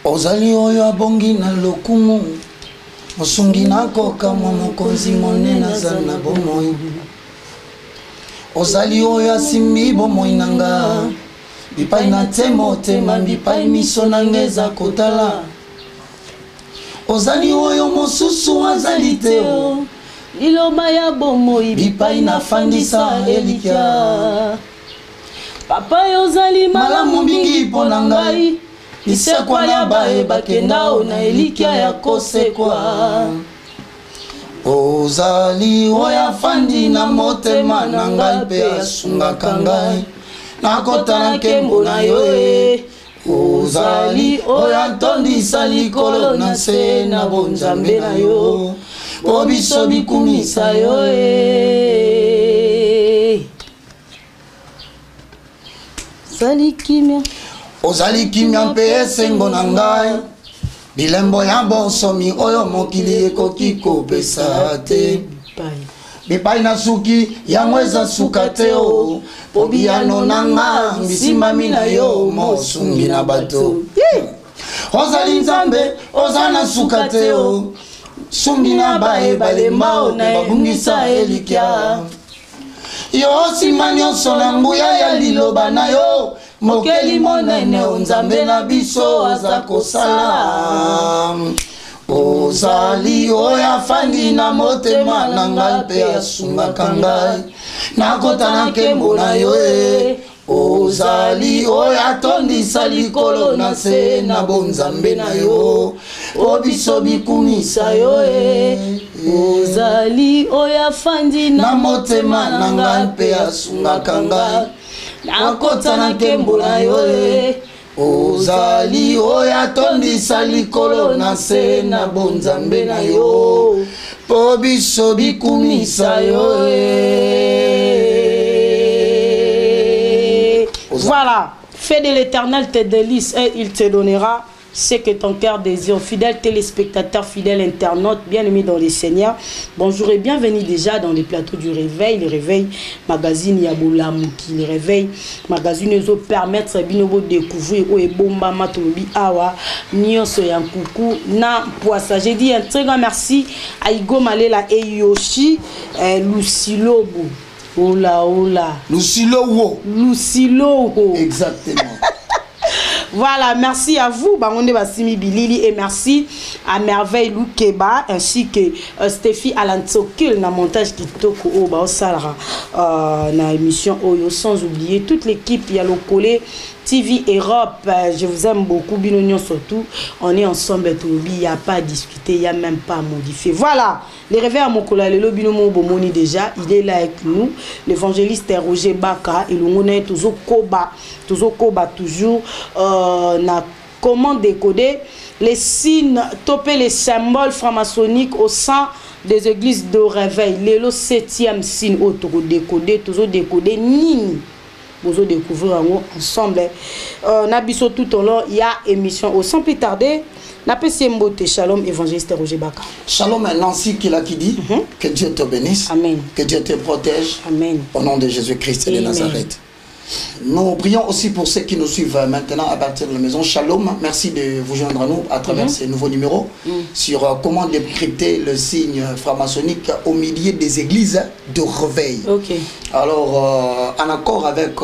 Ozali oyo abongi na lokumu mosungi na koka mokonzi monena za na bomoi. Ozali oyo asimbi bomoi nanga bipai na temo tema bipai miso nangeza kotala. Ozali oyo mosusu azali te o liloba ya bomoi bipai na fandisa elikia. Papa yo ozali malamu mingi pona ngai isekwa ya bae bakenda ona elikia ya kosekwa. Ozali oya fandi na motema na ngai pe asungaka ngai nakota na nkembo na yo e. Ozali oya tondisa likolo na se na bonzambe na yo po biso bikumisa yo e. Ozali kimia Ozali kimia mpe esengo na ngai bilembo ya bonsomi oyo mokili ekoki kopesa te. Bipai na suki yango eza suka te o po biyano na nga bisimami na yo mosungi na bato. Ozali nzambe oza na suka te o sungi na bae balemba o na babungisa elikia. Yo nsima nyonso na nguya ya liloba na yo mokeli monene onzambe na biso aza kosala. Ozali oyo afandi na motema na ngai mpe asungaka ngai nakota na nkembo na yo e. Ozali oyo atondisa likolo na se na bonzambe na yo po biso bikumisa yo e. Ozali oyo afandi na motema na ngai mpe asungaka ngai nakota na nkembo na yo e. Ozali oyo atondisa likolo na se na bonzambe na yo po biso bikumisa yo e. Voilà, fais de l'Éternel tes délices et il te donnera ce que ton cœur désire. Fidèles téléspectateurs, fidèles internautes, bien-aimés dans les Seigneurs, bonjour et bienvenue déjà dans les plateaux du réveil. Le réveil magazine Yaboula Mouki, le réveil magazine nous permettre de découvrir où est Bomba Matobi Awa Nyonso Yankoukou na Poissa. J'ai dit un très grand merci à Igo Malela et Yoshi Lucilobo. Oula oula. Lucilowo. Lucilowo. Exactement. Voilà, merci à vous, Bangonde Bassimi Bilili, et merci à Merveille Loukeba ainsi que Stéphie Alantokil na montage qui toko au Baosalara na émission Oyo, sans oublier toute l'équipe Yalo Kolé TV Europe. Je vous aime beaucoup, Binonion surtout. On est ensemble, il n'y a pas à discuter, il n'y a même pas à modifier. Voilà, les réveils à Mokola, le Binomo Bomoni déjà, il est là avec nous. L'évangéliste Roger Baka, et le monnaie toujours Koba, toujours na comment décoder les signes, toper les symboles franc-maçonniques au sein des églises de réveil. Le 7e signe, toujours décoder, Nini. Vous allez découvrir ensemble. Nabiso tout au long, il y a émission. Sans plus tarder, Shalom, évangéliste Roger Baka. Shalom, Nancy qui dit que Dieu te bénisse. Amen. Que Dieu te protège. Amen. Au nom de Jésus-Christ et de Nazareth. Nous prions aussi pour ceux qui nous suivent maintenant à partir de la maison. Shalom, merci de vous joindre à nous à travers ces nouveaux numéros sur comment décrypter le signe franc-maçonnique au milieu des églises de réveil. Alors, en accord avec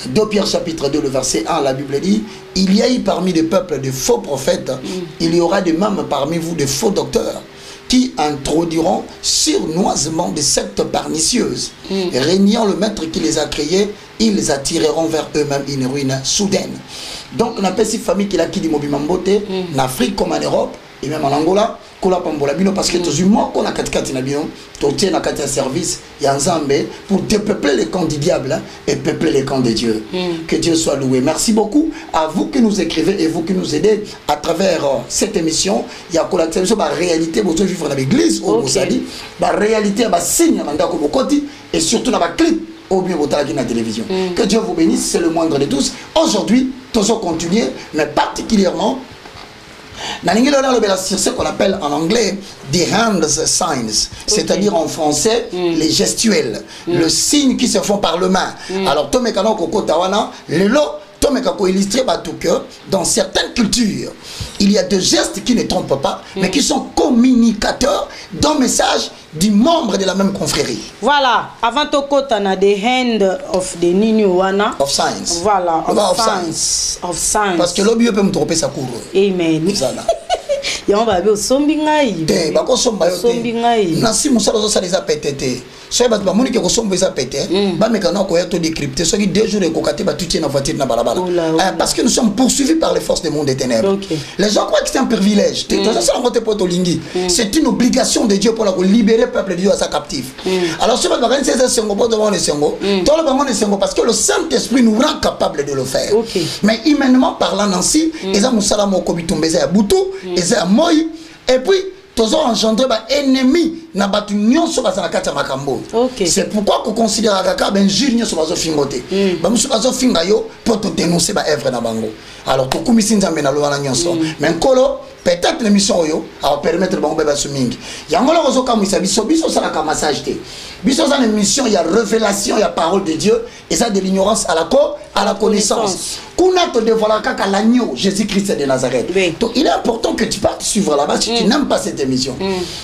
2 Pierre chapitre 2, le verset 1, la Bible dit: il y a eu parmi les peuples de faux prophètes, il y aura de même parmi vous de faux docteurs qui introduiront surnoisement des sectes pernicieuses. Régnant le maître qui les a créés, ils attireront vers eux-mêmes une ruine soudaine. Donc, on a pas si famille qui l'a qui dit Mobimambote, en Afrique comme en Europe, et même en Angola, parce que tous les mois qu'on a 4 nabino, tout est dans 4 services, il y a un zambé pour dépeupler les camps du diable et peupler les camps de Dieu. Que Dieu soit loué. Merci beaucoup à vous qui nous écrivez et vous qui nous aidez à travers cette émission. Il y a la réalité, vous vivre dans l'église, au Moussali, la réalité, la signe, et surtout dans la clip au bien de la télévision. Que Dieu vous bénisse, c'est le moindre de tous. Aujourd'hui, tous continuer, mais particulièrement C'est ce qu'on appelle en anglais the hand signs, c'est-à-dire en français les gestuels, le signe qui se font par le main. Alors, Tomekano Koko Tawana, le lot. Illustrer que dans certaines cultures, il y a des gestes qui ne trompent pas, mais qui sont communicateurs d'un message du membre de la même confrérie. Voilà, avant Toko, tu as the hand of the Ninuana. Of science. Voilà, of science. Of science. Parce que l'objet peut me tromper sa cour. Amen. Voilà. On va aller au Sombingaï. Bako Sombingaï. Nasi Moussa ça les a pété. So ba ba moni ke ko sombo eza pété. Ba mekana ko ya to décrypter so qui 2 jours et ko katé ba tout na voiture na balabala. Parce que nous sommes poursuivis par les forces des mondes des ténèbres. Les gens croient que c'est un privilège. C'est une obligation de Dieu pour libérer le peuple de Dieu à sa captive. Alors ce ba ba c'est sengo po devant les sengo. Tout le monde est sengo parce que le Saint-Esprit nous rend capable de le faire. Mais humainement parlant Nancy, eza musala moko bitumbeza ya butu, eza moi et puis tous ont engendré des ennemis na batu nyonso basana kata makambo. C'est pourquoi qu'on considère kaka ben junior so bazo fingote. Ba musu bazo finga yo pour te dénoncer ba œuvre na bango. Alors to kumisi nzambe na loana nyonso. Mais nkolo peut-être l'émission yo a permettre bango beba sumingi. Yangola kozo kamisa biso sala ka massage te. Biso za une mission, il y a révélation, il y a parole de Dieu et ça de l'ignorance à la connaissance. Kuna te dévoila kaka l'agneau Jésus-Christ de Nazareth. Donc il est important que tu partes suivre là-bas si tu n'aimes pas cette émission.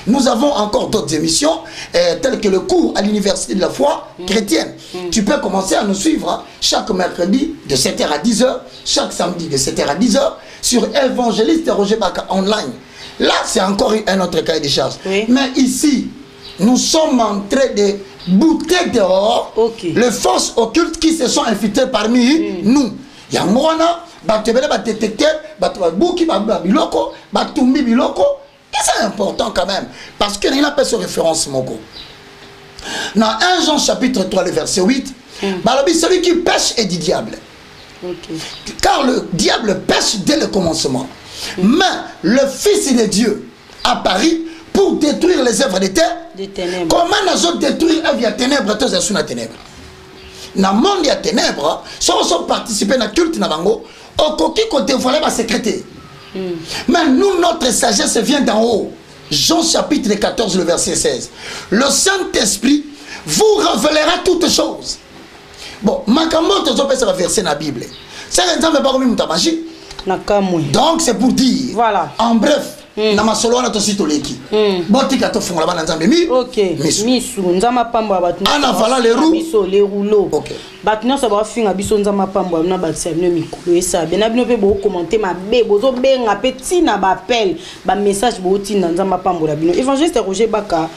Nous avons encore d'autres émissions telles que le cours à l'université de la foi chrétienne. Tu peux commencer à nous suivre chaque mercredi de 7h à 10h, chaque samedi de 7h à 10h sur Évangéliste Roger Baka online. Là, c'est encore un autre cahier de charge. Mais ici, nous sommes en train de bouter dehors les forces occultes qui se sont infiltrées parmi nous. Yangwana, batebele batetete, batwabuki babiloko, batumbi biloko. Et c'est important quand même. Parce qu'il n'a pas ce référence moko. Dans 1 Jean chapitre 3, le verset 8, celui qui pêche est du diable. Car le diable pêche dès le commencement. Mais le Fils de Dieu apparu pour détruire les œuvres des ténèbres. Comment nous détruire les œuvres des ténèbres? Tous sont dans les ténèbres. Dans le monde des ténèbres, si on participe à la culte, on peut dévoiler la sécurité. Mais nous, notre sagesse vient d'en haut. Jean chapitre 14, le verset 16. Le Saint-Esprit vous révélera toutes choses. Bon, Makambo, tu as verset dans la Bible. C'est un exemple de magie. Donc, c'est pour dire, voilà. En bref, na masolo na to sitoleki botika to fongola bana nzambe mi misu nzama pambo abatu ana vala les rouleaux batu nyonso ba finga biso nzama pambo na batisa bino mikolo esa bena bino pe bo commenter mabe bozo benga petit na ba appel ba message bo tina nzama pambo la bino évangéliste Roger Baka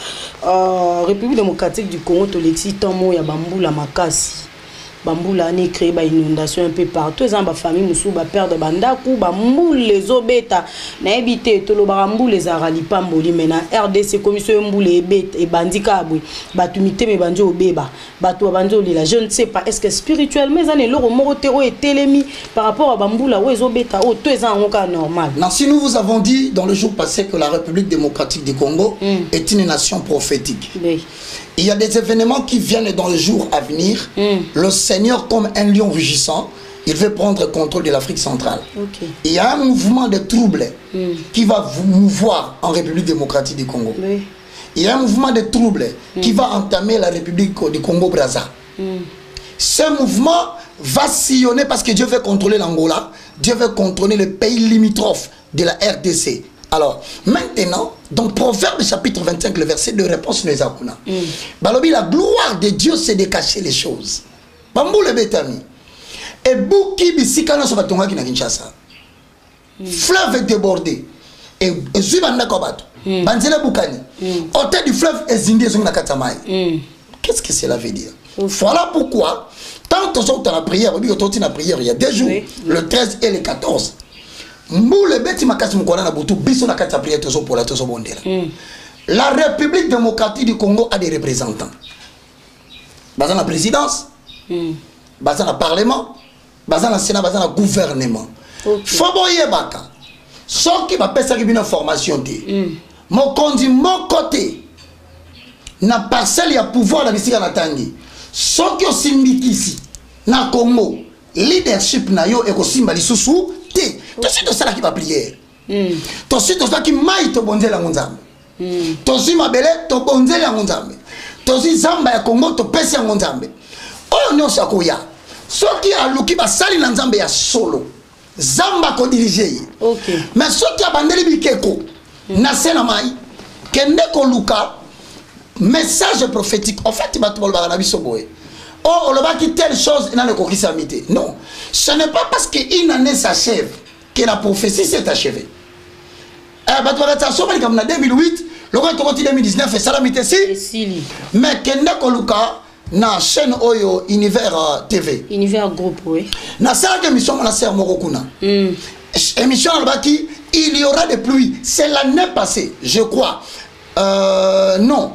République démocratique du Congo to lexi tomo ya bambula makasi Bamboula a créé une inondation un peu partout. Les familles musu ba perdre bandaku ba mboule les obeta na habité to lo bamboule les arali pamboli mena RDC commission mboule ebet et bandika abui batumité me banjo obeba bato banjo la je ne sais pas est-ce que spirituellement les années loro morotero et télémi par rapport à bamboula ou ezobeta o to ezan onka normal. Non, si nous vous avons dit dans le jour passé que la République démocratique du Congo est une nation prophétique. Il y a des événements qui viennent dans le jour à venir. Le Seigneur, comme un lion rugissant, il veut prendre le contrôle de l'Afrique centrale. Il y a un mouvement de troubles qui va vous mouvoir en République démocratique du Congo. Il y a un mouvement de troubles qui va entamer la République du Congo-Brazza. Ce mouvement va sillonner parce que Dieu veut contrôler l'Angola, Dieu veut contrôler le pays limitrophe de la RDC. Alors, maintenant, dans Proverbe chapitre 25, le verset de réponse nous Balobi, la gloire de Dieu, c'est de cacher les choses. Bambou le betami. Et Bouki Bissikana Sobatonga qui n'a Kinshasa. Fleuve débordé. Et Zubanda Kobato. Banzela Boukani. Hôtel du fleuve est zindé sur la Katamai. Qu'est-ce que cela veut dire? Voilà pourquoi, tant que nous la prière, il y a 2 jours, le 13 et le 14. La République démocratique du Congo a des représentants. Dans la présidence, dans le parlement, dans le Sénat, dans le gouvernement. Foboye Baka, ce qui va faire une information, mon côté, na parcelle ya pouvoir na bisika na tangi. Ce qui est symbolique na Congo, leadership na yo et ko simba lisusu. C'est de ça qui va prier. Tosi tozaki mai to bonzela nzambe. Tosi mabele to bonzela nzambe. Tosi zamba ya Congo to pesi ya nzambe. Oyo nyonso akoya. Soki aluki basali na nzambe ya solo. Zamba ko diriger. OK. Mais soki abandeli bikeko na sena mai kende ko luka message prophétique. En fait, bato bolba na biso boye. Oh, on va quitter telle chose dans le coquissamité. Non, ce n'est pas parce qu'une année s'achève que la prophétie s'est achevée. Bato ba ça comme en 2008, le roi en 2019 et ça la mité si. Mais kende ko luka na chaîne Oyo Univers TV. Univers groupe, oui. Na ça émission na sœur Morokuna. Émission albaki, il y aura des pluies. C'est l'année passée, je crois. Non.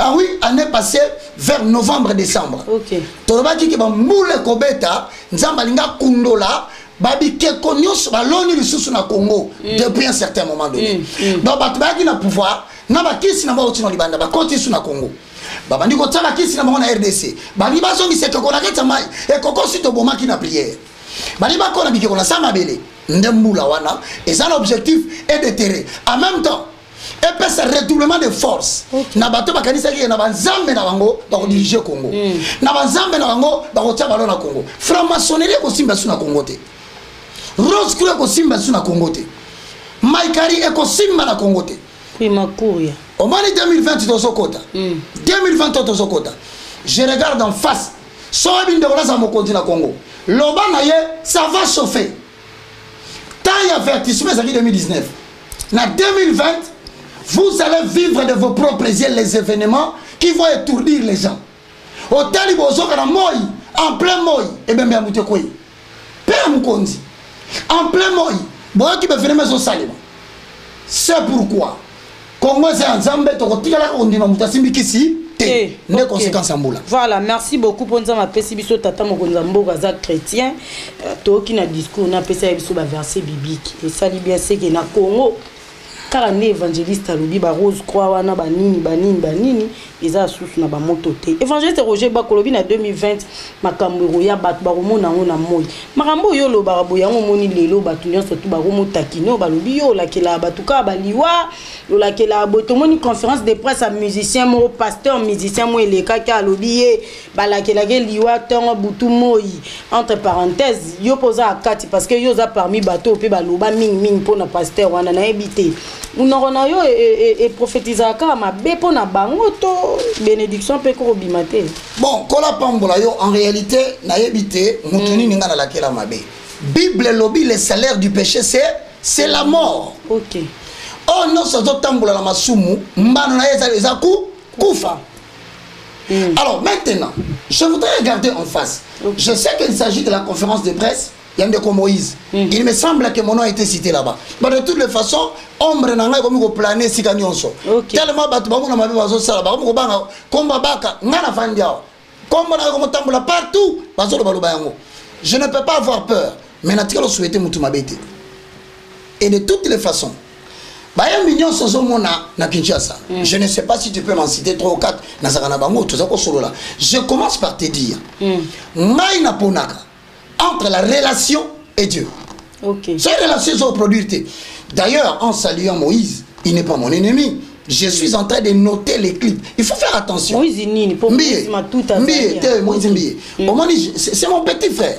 Ah oui, année passée vers novembre-décembre. OK. Torobaki ki ba moule kobeta, nzamba linga kundola, babi ke konyos baloni lisusu na Congo depuis un certain moment donné. Donc batubaki na pouvoir, na ba kisi na ba otino libanda ba koti su na Congo. Baba ndiko tsala kisi na na RDC. Bali bazongi se kokona keta mai e kokosi to bomaki na prière. Bali ba kona bike kona sama bele. Ndembula wana et ça l'objectif est de terrer. En même temps et puis c'est redoublement de force. Na bato bakanisa ki na banzambe na bango ba ko diriger Congo. Na banzambe na bango ba ko tia balo na Congo. Franc-maçonnerie ko simba su na Congo te. Rose Couleur ko simba su na Congo te. Maikari e ko simba na Congo te. Prima Kouria. Au moins 2020 tozokota. 2020 tozokota. Je regarde en face. Soabin de Rosa mokonzi na Congo. Loba na ye ça va chauffer. Tant avertissement ça 2019. Na 2020 vous allez vivre de vos propres yeux les événements qui vont étourdir les gens. Au Talibozo, en plein moi, et bien, bien, Père Moukondi, en plein moi, bon, qui me fait mes salima. C'est pourquoi, Congo, c'est un zambé, on dit, on dit, les conséquences en boula. Voilà, merci beaucoup pour nous appeler Sibiso Tata Mokonzambo Gaza chrétien. Toi qui n'a discours, on a appelé ça verset biblique. Et ça dit bien, c'est que na Congo. Car un évangéliste a l'oubi ba rose croix wana banini eza sous na ba mototé évangéliste Roger Bakolobi na 2020 makambo ya bat ba romona ngona moyi makambo yo lo ba boya ngomoni lelo batu nyonso tu ba romo takino ba lobi yo la kela batuka ba liwa yo la kela botomoni conférence de presse à musicien mo pasteur musicien mo eleka ka lobi ba la kela ke liwa tongo butu moyi entre parenthèses yo posa akati parce que yo za parmi bato pe ba loba ming pona pasteur wana na ebité Unorona yo et prophétisa ka ma bepo na bango to bénédiction pe ko bimate. Bon, kola pambola yo en réalité na yebité mutuni ninga na lakela mabe. Bible lobby le salaire du péché c'est la mort. OK. Oh non ça zo tambola na masumu mbano na eza kufa. Alors maintenant, je voudrais regarder en face. Okay. Je sais qu'il s'agit de la conférence de presse. Yandeko Moïse. Il me semble que mon nom a été cité là-bas. Mais de toutes les façons, ombre n'a comme planer si gagnonso. Tellement battu na mabe bazo sala ba ko banga komba baka ngana fandia. Komba na ko tambola partout bazo lo baloba yango. Je ne peux pas avoir peur, mais natikalo souhaiter mutu mabete. Et de toutes les façons, Baya mignon sozo mona na Kinshasa. Je ne sais pas si tu peux m'en citer 3 ou 4 na zakana bango tout ça ko solo là. Je commence par te dire. Ngai na ponaka entre la relation et Dieu. OK. Cette relation sont produite. D'ailleurs, en saluant Moïse, il n'est pas mon ennemi. Je suis en train de noter les clips. Il faut faire attention. Moïse nini pour Moïse ma tout à Moïse c'est mon petit frère.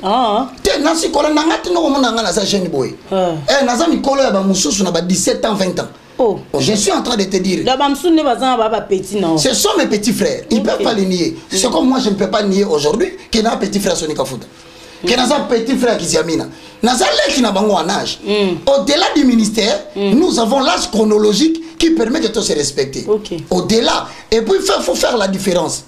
Ah. Te nasi kola nangati no mona ngana sa jeune boy. Nazami kolo ya ba mususu na ba 17 ans 20 ans. Oh. Je suis en train de te dire. Ce sont mes petits frères. Ils ne peuvent pas les nier. C'est comme moi, je ne peux pas nier aujourd'hui qu'il y a un petit frère Sonika Fouta. Qu'il y a un petit frère qui s'y amina. Au-delà du ministère, nous avons l'âge chronologique qui permet de se respecter. Okay. Au-delà. Et puis, il faut faire la différence.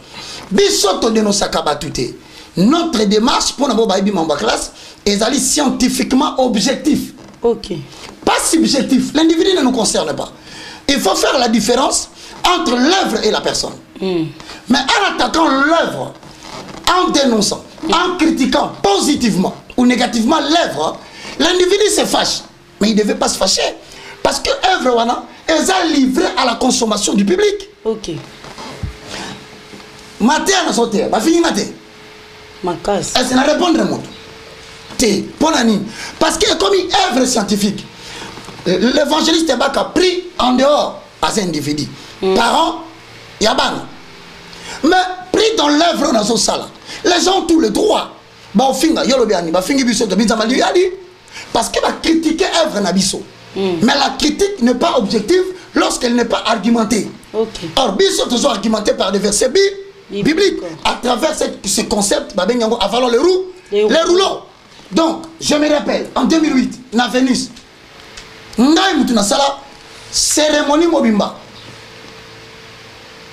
Bisoto de nos sakabatute. Notre démarche pour notre classe est scientifiquement objectif. Ok. Pas subjectif. L'individu ne nous concerne pas. Il faut faire la différence entre l'œuvre et la personne. Mais en attaquant l'œuvre, en dénonçant, en critiquant positivement ou négativement l'œuvre, l'individu se fâche. Mais il ne devait pas se fâcher. Parce que l'œuvre, elle est livrée à la consommation du public. Ok. Maté à sauté, ma fille maté. Ma casse. Elle s'est répondre à moi. Parce que comme une œuvre scientifique, l'évangéliste Baka pris en dehors à cet individu. Parents, Yaban. Mais pris dans l'œuvre dans ce sala. Les gens ont tout le droit. Parce qu'elle va critiquer l'œuvre Nabiso. Mais la critique n'est pas objective lorsqu'elle n'est pas argumentée. Or, Bisso est toujours argumenté par des versets bibliques. À travers ce concept, avant les rouleaux. Donc, je me rappelle, en 2008, na Venise, cérémonie Mobimba.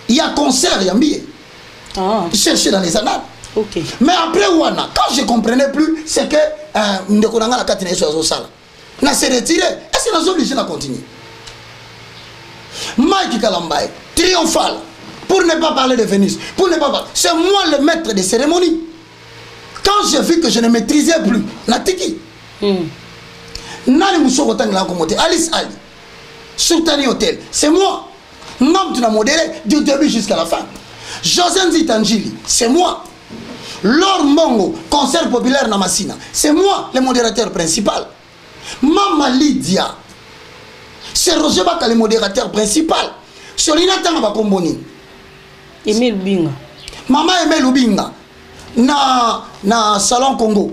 Il y a concert, il y a billet. Chercher dans les annales. Mais après, quand je ne comprenais plus, c'est que Ndekonanga la Katine sur la salle. On s'est retiré. Est-ce que nous sommes obligés de continuer? Mike Kalambaye, triomphal, pour ne pas parler de Venise, pour ne pas parler. C'est moi le maître des cérémonies. Quand j'ai vu que je ne maîtrisais plus, Natiki, Nani Moussou Alice Ali, Sultani Hotel, c'est moi. Nom tu l'as modéré du début jusqu'à la fin. José Nzitangili, c'est moi. Lord Mongo, concert populaire Namassina, c'est moi le modérateur principal. Mama Lydia, c'est Roger Baka le modérateur principal. Solina Tanga Komboni. Aimé Lubinga. Maman Aimé Lubinga. Na Salon Congo.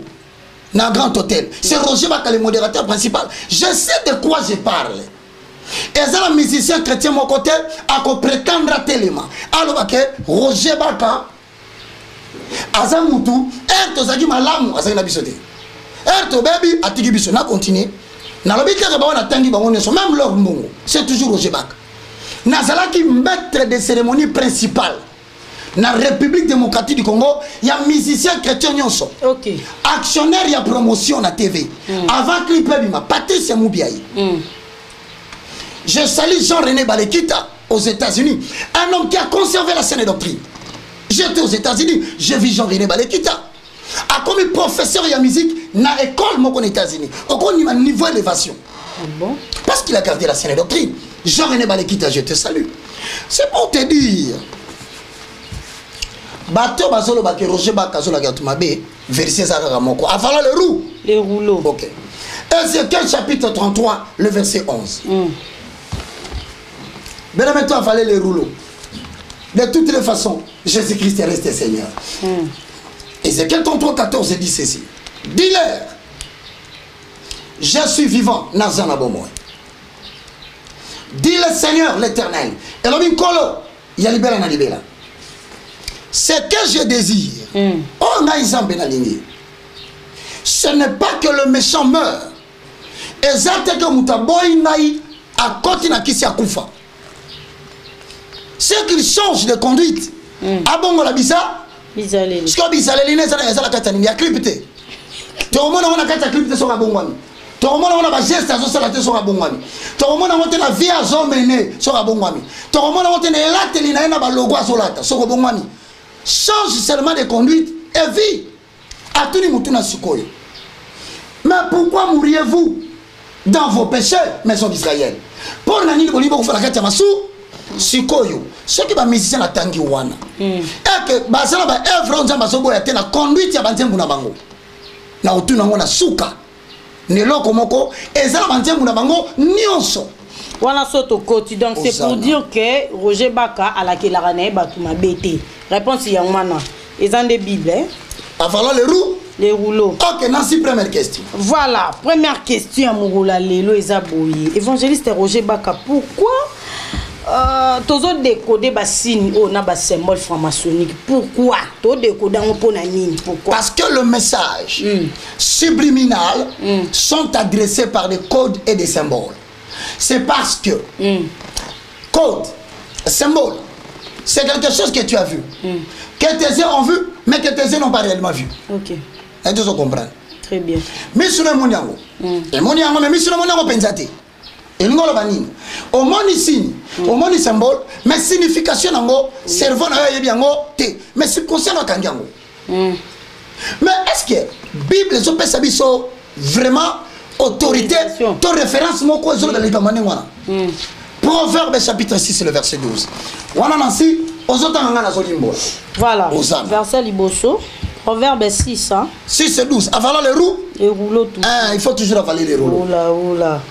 Na Grand Hôtel. C'est Roger Baka le modérateur principal. Je sais de quoi je parle. Et ça, le musicien chrétien, mon côté, a prétendre à Téléma. Alors que Roger Baka, Azamutu, Erto Zagi Malamu, Azagi Nabisote. Erto Baby, Atigi Biso, na continue. Na l'obité que Bawana Tangi Bawana, même leur Mbongo, c'est toujours Roger Baka. Nazala qui maître des cérémonies principales. Dans la République démocratique du Congo, il y a musicien chrétien nyonso. Actionnaire, il y a promotion à TV. Avant clip, il m'a Patrice Moubiaï. Je salue Jean-René Balekita aux États-Unis. Un homme qui a conservé la scène doctrine. J'étais aux États-Unis, j'ai vu Jean-René Balekita. A comme professeur de musique dans l'école aux États-Unis. Au niveau d'élévation. Parce qu'il a gardé la scène doctrine. Jean-René Balekita, je te salue. C'est pour te dire. Bateau Bazolo Baké Roger Bakazola Gatumabe, verset Zaramoko. Avant le roux. Les rouleaux. Ok. Ézéchiel chapitre 33, le verset 11. Mais maintenant, il fallait les rouleaux. De toutes les façons, Jésus-Christ est resté Seigneur. Ézéchiel 33, 14 dit ceci. Dis-leur, je suis vivant, Nazana Bomoy. Dis le Seigneur l'éternel. Et l'homme Kolo, il y a libéré na libéra. Ce que je désire, ce n'est pas que le méchant meure. Exact que Moutaboy naï à côté na kisi akufa. C'est qu'il change de conduite. Abongo la bisa. Bizaleli. Ce que bizaleli n'est pas la katani. Il y a clipté. Tout le monde a kata clipté sur la bongwami. Tout le monde a geste à sur la tête sur la bongwami. Tout le monde a la vie à zone menée sur la bongwami. Tout le monde a la télé na logo sur la tête sur la bongwami. Change seulement de conduite et vie. À tout le monde na sukoyo. Mais pourquoi mourriez-vous dans vos péchés, maison d'Israël? Pour nani bolibo ko fala kati ya masu sikoyo. Ce qui va musicien na tangi wana. Et que basala ba œuvre nzamba sobo ya tena conduite ya banzembu na bango. Na otuna ngona suka. Neloko moko ezala banzembu na bango nyonso. Voilà soto koti. Donc c'est pour dire que Roger Baka a la kelarane batuma bete. Réponse yangmana. Ezan de Bible. Avant le roux. Les rouleaux. Ok, Nancy, première question. Voilà, première question, Mouroula Lelo Ezaboye. Évangéliste Roger Baka, pourquoi tous autres décodés bassines on a bas symbole franc-maçonnique? Pourquoi? Tous décodés on peut n'anine. Pourquoi? Parce que le message subliminal sont adressés par des codes et des symboles. C'est parce que code, symbole, c'est quelque chose que tu as vu, que tes yeux ont vu, mais que tes yeux n'ont pas réellement vu. Ok. Et tu comprends. Très bien. Mais sur le moniango, et moniango, mais sur le moniango pensate. Et nous le banine. Au moni signe, au moni symbole, mais signification nango, cerveau na yebiango te, mais subconscient na kangiango. Mais est-ce que Bible so pesa biso vraiment autorité, ton référence moko zo dans les pamane wana. Proverbe chapitre 6 le verset 12. Wana nansi ozotanga na zolimbo. Voilà. Verset liboso. Proverbe 6, hein? 6 et 12. Avaler les roues. Les rouleaux tout. Il faut toujours avaler les rouleaux. Oula, oula.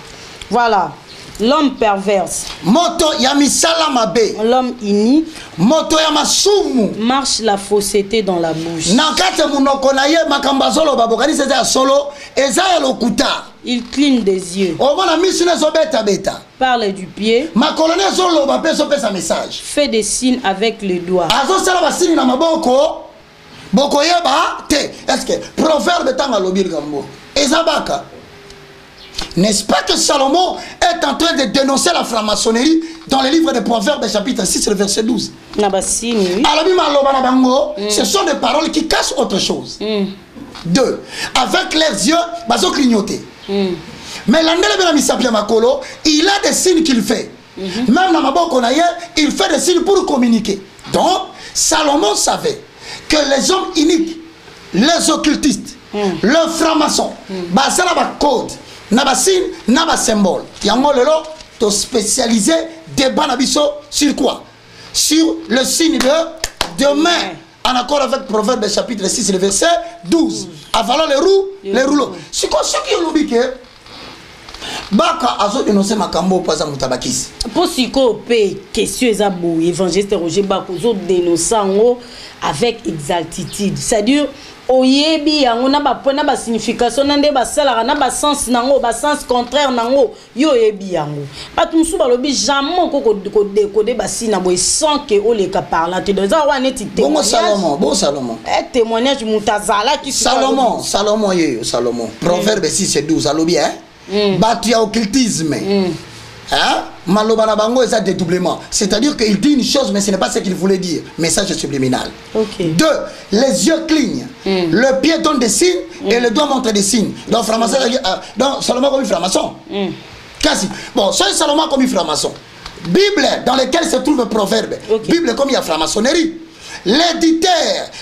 Voilà. L'homme perverse. Moto ya misala mabe. L'homme inique. Moto ya masumu. Marche la fausseté dans la bouche. Nakate munoko na ye makambazolo babokani seza ya solo eza ya lokuta. Il cligne des yeux. Omona misune zo beta beta. Parle du pied. Ma colonne zolo ba peso pesa message. Fait des signes avec les doigts. Azo sala ba signes na maboko. Boko yeba te. Est-ce que proverbe tanga lobir gambo. Ezabaka. N'est-ce pas que Salomon est en train de dénoncer la franc-maçonnerie dans le livre de Proverbes, chapitre 6, le verset 12. Ce sont des paroles qui cachent autre chose. 2. Avec leurs yeux, ils ont clignoté. Mais il a des signes qu'il fait. Même dans Maboko, il fait des signes pour communiquer. Donc, Salomon savait que les hommes iniques, les occultistes, les francs-maçons, c'est la code. Naba signe, naba symbole. Yango lelo to spécialisé débat nabiso sur quoi? Sur le signe de main. En accord avec Proverbe chapitre 6 le verset 12. Avalant les rouleaux. C'est quoi ce qui est l'oubli Baka azo dénoncer makambo paza mutabakisi. Pour siko pe question ezabou évangéliste Roger Bako zo dénoncer avec exactitude. C'est-à-dire oyebi yango na ba point na ba signification na nde ba sala na ba sens nango ba sens contraire nango yo yebi yango batu musu ba lobi jamais ko décoder ba sina boy sans que o le ka parlant de ça wa neti témoignage bon Salomon témoignage mutazala qui Salomon Proverbe 6 et 12 alobi batu ya occultisme hein? Malobana bango est un dédoublement. C'est-à-dire qu'il dit une chose, mais ce n'est pas ce qu'il voulait dire. Message subliminal. 2. Les yeux clignent. Le pied donne des signes et le doigt montre des signes. Donc, Salomon comme franc-maçon. Bon, c'est Salomon comme franc-maçon. Bible dans laquelle se trouve le proverbe. Bible comme il y a franc-maçonnerie. L'éditeur,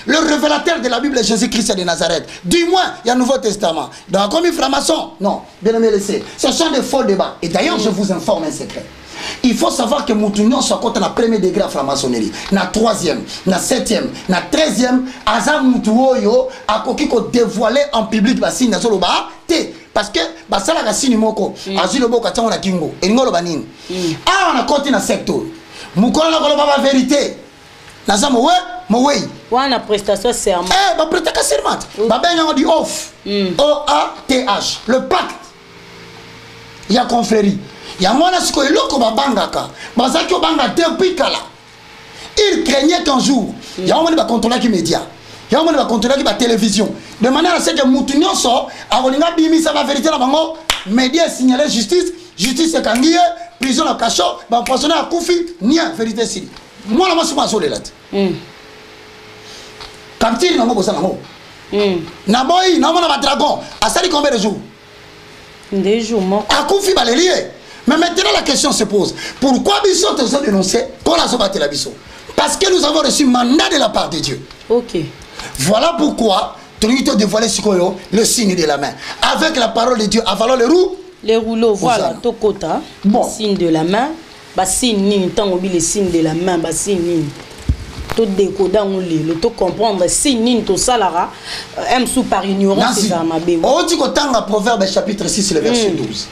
le révélateur de la Bible est Jésus-Christ de Nazareth. Du moins, il y a un Nouveau Testament. Donc, comme il franc-maçon, non, bien aimé, laissez. Ce sont des faux débats. Et d'ailleurs, je vous informe un secret. Il faut savoir que Moutunion soit contre la premier degré à franc-maçonnerie. Na troisième, na septième, na 13e, Azam Moutouoyo a kokiko dévoilé en public la signe Nazoloba. Parce que, basala la signe moko, azulobo katan na kingo, et ngolo banin. Ah, on a continué na secteur. Moukola la vérité. Nazam mowe wana prestation serment ba prestation serment ba benga on dit off OATH le pacte ya confrérie ya mwana siko eloko ba bangaka bazaki obanga depuis kala il craignait qu'un jour ya mwana ba contrôler qui média ya mwana ba contrôler qui ba télévision de manière à ce que mutu nyonso akolinga bimisa ba vérité na bango média signaler justice kangiye prison na cachot ba empoisonner à kufi nia vérité si moi la masse maso là quand il n'a pas na boy na mona ba dragon a sali combien de jours? Des jours moi a kufi ba lié. Mais maintenant la question se pose, pourquoi Bissot te sont dénoncé pour la sobater la Bissot? Parce que nous avons reçu mandat de la part de Dieu. OK. Voilà pourquoi Tonito dévoilé sur le signe de la main avec la parole de Dieu avalant les rouleaux voilà tokota bon signe de la main. Ba signe ni tant obi le signe de la main ba signe ni to décoder on le to comprendre signe ni to salara aime sous par ignorance c'est ça ma bé. On dit que dans Proverbe chapitre 6 le verset 12.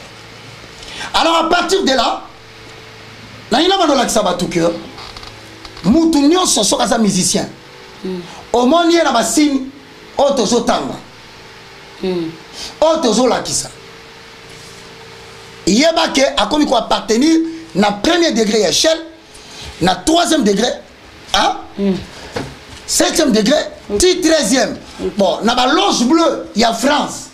Alors à partir de là là il a mandé la sabatu cœur mutu nyonso soka za musicien au moni na ba signe otozo tanga otozo lakisa yeba ke akomi ko appartenir na premier degré échelle, na troisième degré, hein? 7e degré, 13e. Bon, na ba loge bleue, il y a France.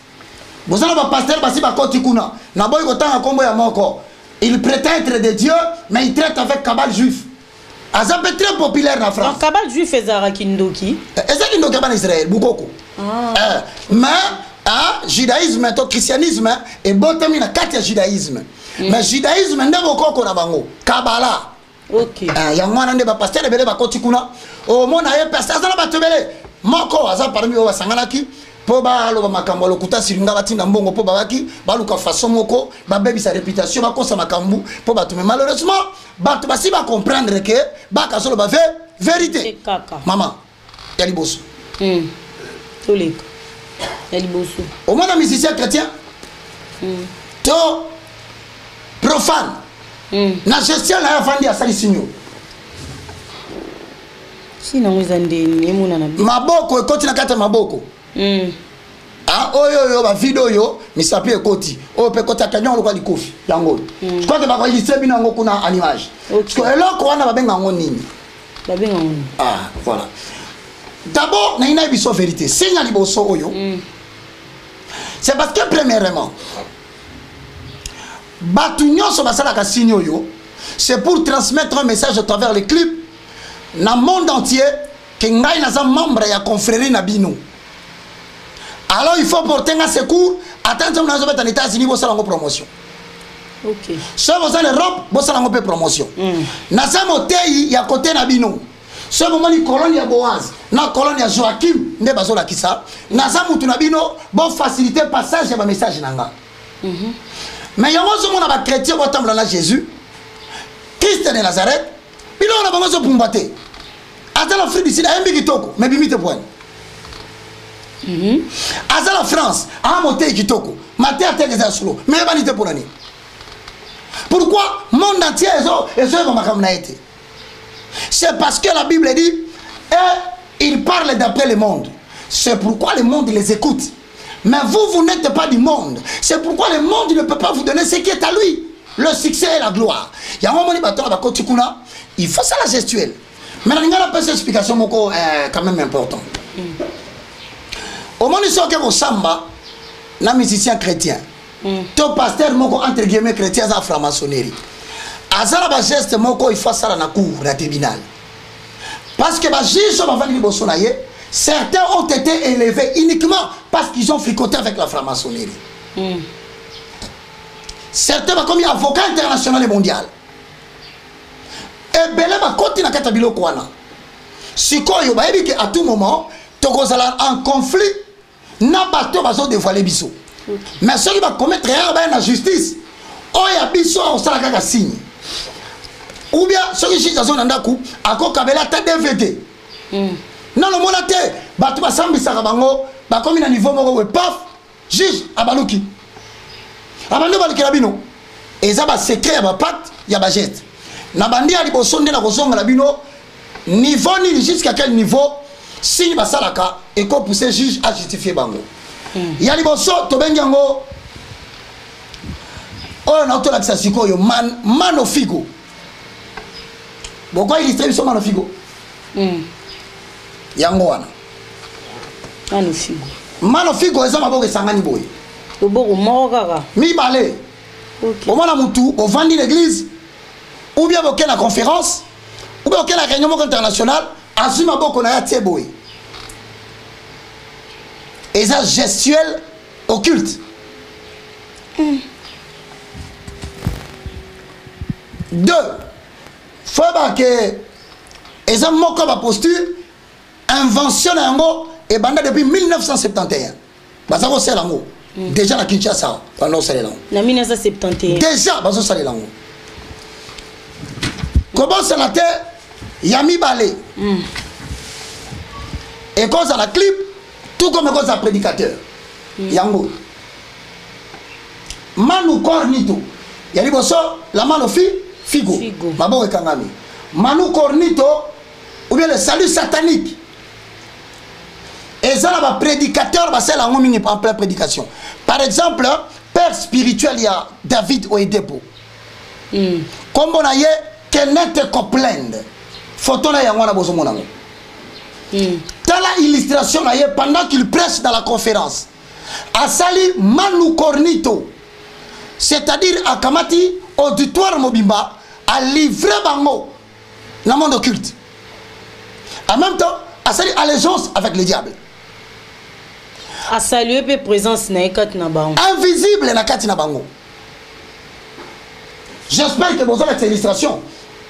Vous avez un pasteur basi ba koti kuna. Na boy kotanga kombo ya moko. Il prétend être de Dieu, mais il traite avec cabal juif. Azap est très populaire en France. Cabal juif est Zarakindoki. Est-ce qu'il est en Israël, Boukoko. Mais judaïsme, christianisme, et botami na kati ya judaïsme. Mais judaïsme nde bokoko na bango kabala OK ya mwana nde ba pasteur ebele ba koti kuna o mona ye pasteur azana batebele moko aza parmi o basanganaki po ba loba makambo lokuta silinga batinda mbongo po babaki baluka façon moko ba bebi sa réputation ba kosa makambu po batume malheureusement batu basi ba comprendre que ba kasolo ba vérité maman ya liboso toleka ya liboso o mona musicien chrétien to profane. Na gestion na vandi asali sinyo. Si na ngizande ni muna na maboko ekoti na kata maboko. Ah oyo ba video yo misapi ekoti. O pe kota kanyon lokwa likofi yango. Je crois que ba ko illustré bino ngo kuna en image. Parce que eloko wana ba benga ngo nini? Ba benga ngo. Ah voilà. D'abord na ina biso vérité. Signe liboso oyo. C'est parce que premièrement Batunyo so basala ka signe oyo, c'est pour transmettre un message à travers les clips dans le monde entier que ngai naza membre ya confrérie na bino. Alors il faut porter un secours, attendre que nous sommes aux États-Unis pour faire une promotion. OK. Si vous êtes en Europe, vous faire une promotion. Naza motei ya côté na bino. Si vous êtes en colonie ya Boaz, na colonie ya Joachim, ne bazola kisa, naza mutu na bino, bon faciliter passage ya ba message nanga. Mais il y a un chrétien qui ressemble à Jésus, Christ de Nazareth, puis là on a besoin de combattre. Attends la France ici, il y a un big toko, mais bimite point. Attends la France, à monter qui toko, mater à terre des assolos, mais banité pour l'année. Pourquoi le monde entier est sur ma été? C'est parce que la Bible dit, et il parle d'après le monde. C'est pourquoi le monde les écoute. Mais vous n'êtes pas du monde. C'est pourquoi le monde ne peut pas vous donner ce qui est à lui. Le succès et la gloire. Il y a un moment il faut ça la gestuelle. Mais il y a une explication quand même importante. Au moment où il y a un samba, un musicien chrétien, ton pasteur entre guillemets chrétien à franc-maçonnerie. Azala ba geste moko il faut ça dans la cour, dans le tribunal. Parce que les juges sont venus au certains ont été élevés uniquement parce qu'ils ont fricoté avec la franc-maçonnerie. Certains ont commis avocat international et mondial. Et belé va continuer à katabilo kwana. Si quoi yo ba à tout moment, tokozala en conflit, n'a pas to bazo dévoiler biso. Mais ceux qui va commettre erreur ba na justice, oya biso on sala kaka signe. Ou bien ceux qui sont dans ndaku akokabela ta DVD. Non, le monde a été, tu vas s'embisser à bango, comme il a un niveau moro, paf, juge, abalouki. Abandon va le carabino. Et ça va secret, à pacte, il y a un geste. Nabandi a dit, sonde la rosong à la bino, niveau ni jusqu'à quel niveau, si il va salaka, et qu'on pousse juge à justifier bango. Il y a des bosso, tobengango, oh, on a tout l'accès siko, yo, man of figo. Pourquoi il distribue son man of figo? Yango wana manofigo eza maboko esangani boye oboko moko kaka mibale. Omona mutu ovandi l'église ou bien boke na conférence ou bien boke na réunion moko internationale azwi maboko na ya tie boye eza gestuelle occulte. Deux, faut que eza moko ba posture invention yango et banda depuis 1971. Bazako selango déjà na Kinshasa pendant selango. Na 1971. Déjà bazo selango. Comment ça la terre yami balé. Et quand ça la clip tout comme quand ça prédicateur. Yango. Manu cornito. Yali boso la mano figo. Mabo ekangami. Manu cornito ou bien le salut satanique. Et ça, là, prédicateur, c'est la en pleine prédication. Par exemple, père spirituel, il y a David Oedepo. Comme on a dit, Kenneth Copeland. Photo là, il y a un besoin de mon dans la illustration, pendant qu'il prêche dans la conférence, Asali Manu Cornito, c'est-à-dire à Kamati, auditoire Mobimba, a livré Bango dans le monde occulte. En même temps, Asali allégeance avec le diable. A saluer pe présence na ekati na bango. Invisible na kati na bango. J'espère que vous avez cette illustration.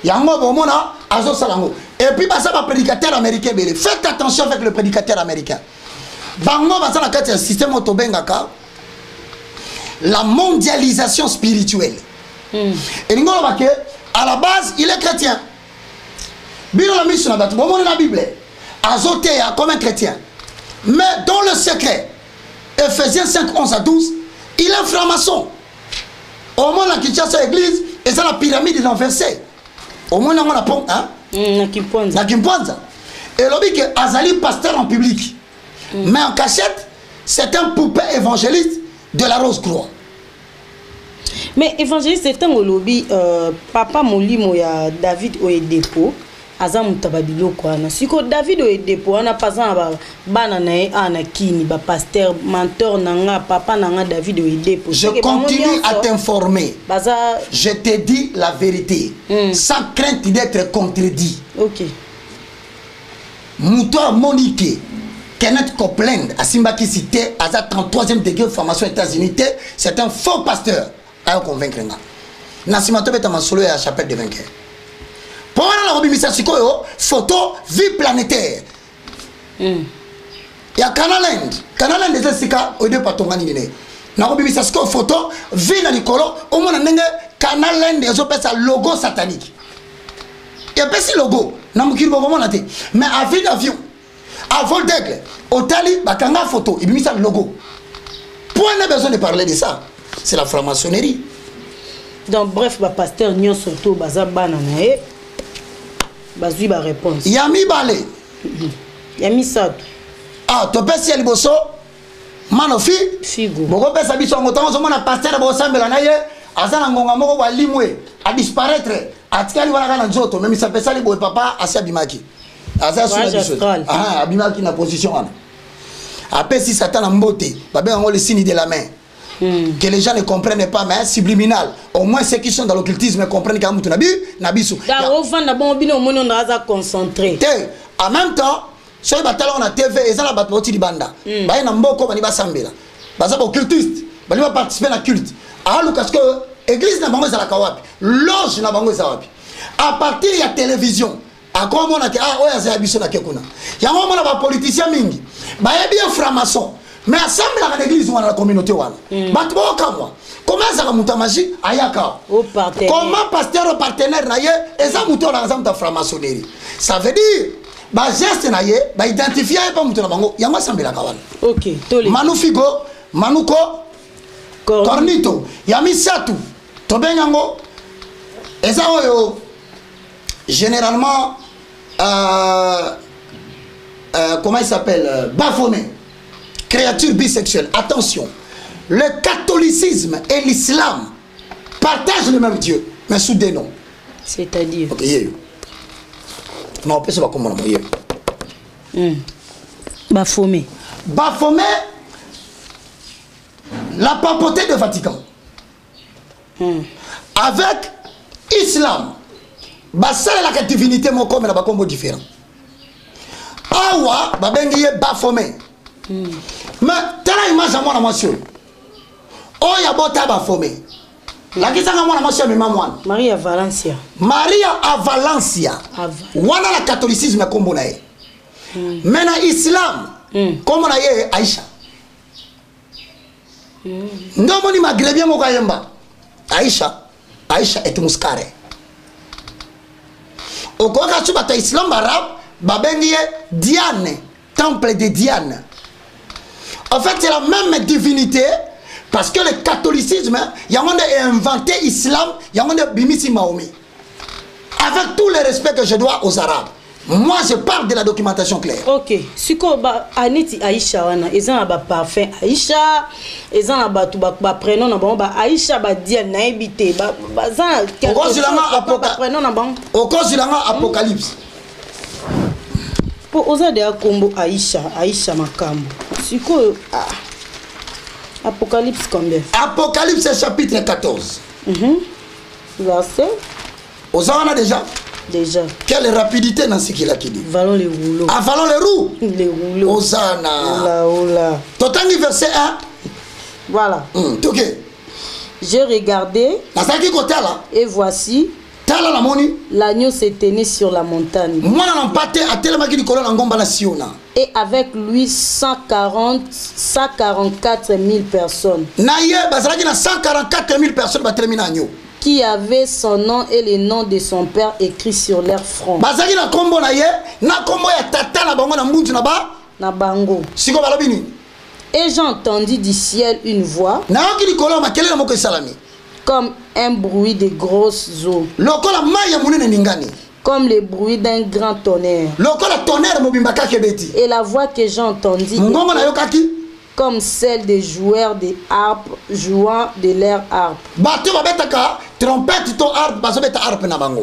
Yango bomona azo salango. Et puis ça va prédicateur américain belé. Faites attention avec le prédicateur américain. Bango va na kati un système otobengaka la mondialisation spirituelle. Et ngolo ba ke à la base il est chrétien. Bino la mission na batu bomona na Bible. Azoté comme un chrétien. Mais dans le secret, Ephésiens 5, 11 à 12, il est franc-maçon. Au moins la Kinshasa église et ça la pyramide renversée. Au moins on a pont hein na Kimpwanza. Et l'objet que Azali pasteur en public. Mais en cachette, c'est un poupée évangéliste de la Rose-Croix. Mais évangéliste c'est un lobby papa Molimo ya David Oyedepo azam tababilo kwa na siko David Oyedepo ana pasana ba bana na ana kini ba pasteur mentor nanga papa nanga David Oyedepo. Je continue à t'informer. Je te dis la vérité sans crainte d'être contredit. OK. Moutoir Monique Kenneth Copeland à Simbaki cité à sa 33e degré de formation aux États-Unis, c'est un faux pasteur. À convaincre nga. Nasimato beta masolo ya chapelle de vainqueur. Pour la robimisa sikoyo photo vie planétaire. Ya Canaland. Canaland des sika au deux patongani nene. Na robimisa sikoyo photo vie na likolo au mona ndenge Canaland des opesa logo satanique. Ya pesi logo na mukiri bobo na te. Mais à vie d'avion, à vol d'aigle, au tali bakanga photo, il bimisa logo. Point n'a besoin de parler de ça. C'est la franc-maçonnerie. Donc bref, le pasteur Nyon surtout bazaba nanae bazui ba réponse. Yami balé. Yami ça. Ah, to pesi ya liboso manofi figo. Boko pesa biso ngotango so mona pasteur bo sambela na ye azana ngonga moko wa limwe a disparaître atikali wana kana nzoto même ça pesa libo papa asia bimaki. Asa suna biso. Ah, abimaki na position wana. Après si Satan a mboté, babé on le signe de la main. Que les gens ne comprennent pas, mais subliminal. Au moins ceux qui sont dans l'occultisme comprennent qu'il y a un nabisu. Concentré. En même temps, ceux qui ont la TV, ils ont la bataille de banda. Ils ont beaucoup de sambela. Ils sont occultistes. Ils vont participer à la culte. Alors parce que l'église n'a pas de kawapi, loge n'a pas de kawapi. À partir de la télévision, à quoi on a dit ah ouais c'est abisso na kekuna. Il y a un moment là politicien mingi. Bah il y a bien franc-maçon. Mais ensemble dans l'église ou dans la communauté comment ça va monter magie ayaka comment pasteur partenaire naie et ça monter dans la franc-maçonnerie ça veut dire ba geste naie ba identifier pas monter na bango yango sambela kawana OK toli manufigo manuko cornito yami satu to benyango et ça oyo généralement comment il s'appelle Baphomet. Créature bisexuelle. Attention, le catholicisme et l'islam partagent le même Dieu, mais sous des noms. C'est-à-dire OK, non, on peut se voir comment on Baphomet. Baphomet, la papauté de Vatican. Avec islam, basale la divinité mon comme la bakombo différent. Awa, babengiye Baphomet. Mais telle image à moi monsieur. Oh ya bota Baphomet. La kisanga moi monsieur maman. Maria Valencia. Maria à Valencia. Wana la catholicisme kombo na ye. Mais na islam kombo na ye Aïcha. Ndomo ni magrebien mo kayemba. Aïcha est muskare. Okoka tu bata islam arabe babengiye Diane, temple de Diane. En fait, c'est la même divinité parce que le catholicisme, il y a inventé l'islam, il y a bimisi Mahomet. Avec tout le respect que je dois aux Arabes, moi je parle de la documentation claire. OK. Siko ba aniti Aïcha wana, ezan ba parfum Aïcha, ezan ba tu ba prénom na ba Aïcha ba Diane na ebité ba zan prénom na ba. Au cause de l'Apocalypse. Pour oser de combo Aïcha Makambo. Siko Apocalypse combien? Apocalypse chapitre 14. Verset. Osana déjà. Quelle rapidité dans ce qu'il a dit. Valons les rouleaux. Ah, valons les roues. Les rouleaux. Osana. Oula. Totangi verset 1. Voilà. Ok. J'ai regardé. Et voici. L'agneau se tenait sur la montagne. Et avec lui 144 000 personnes. Qui avaient son nom et le nom de son père écrit sur leur front. Na bango. Et j'ai entendu du ciel une voix Comme un bruit de grosses eaux. Lokola maya munene ningani. Comme le bruit d'un grand tonnerre. Lokola tonnerre mobimbaka kebeti. Et la voix que j'ai entendue comme celle des joueurs de harpe jouant de leur harpe.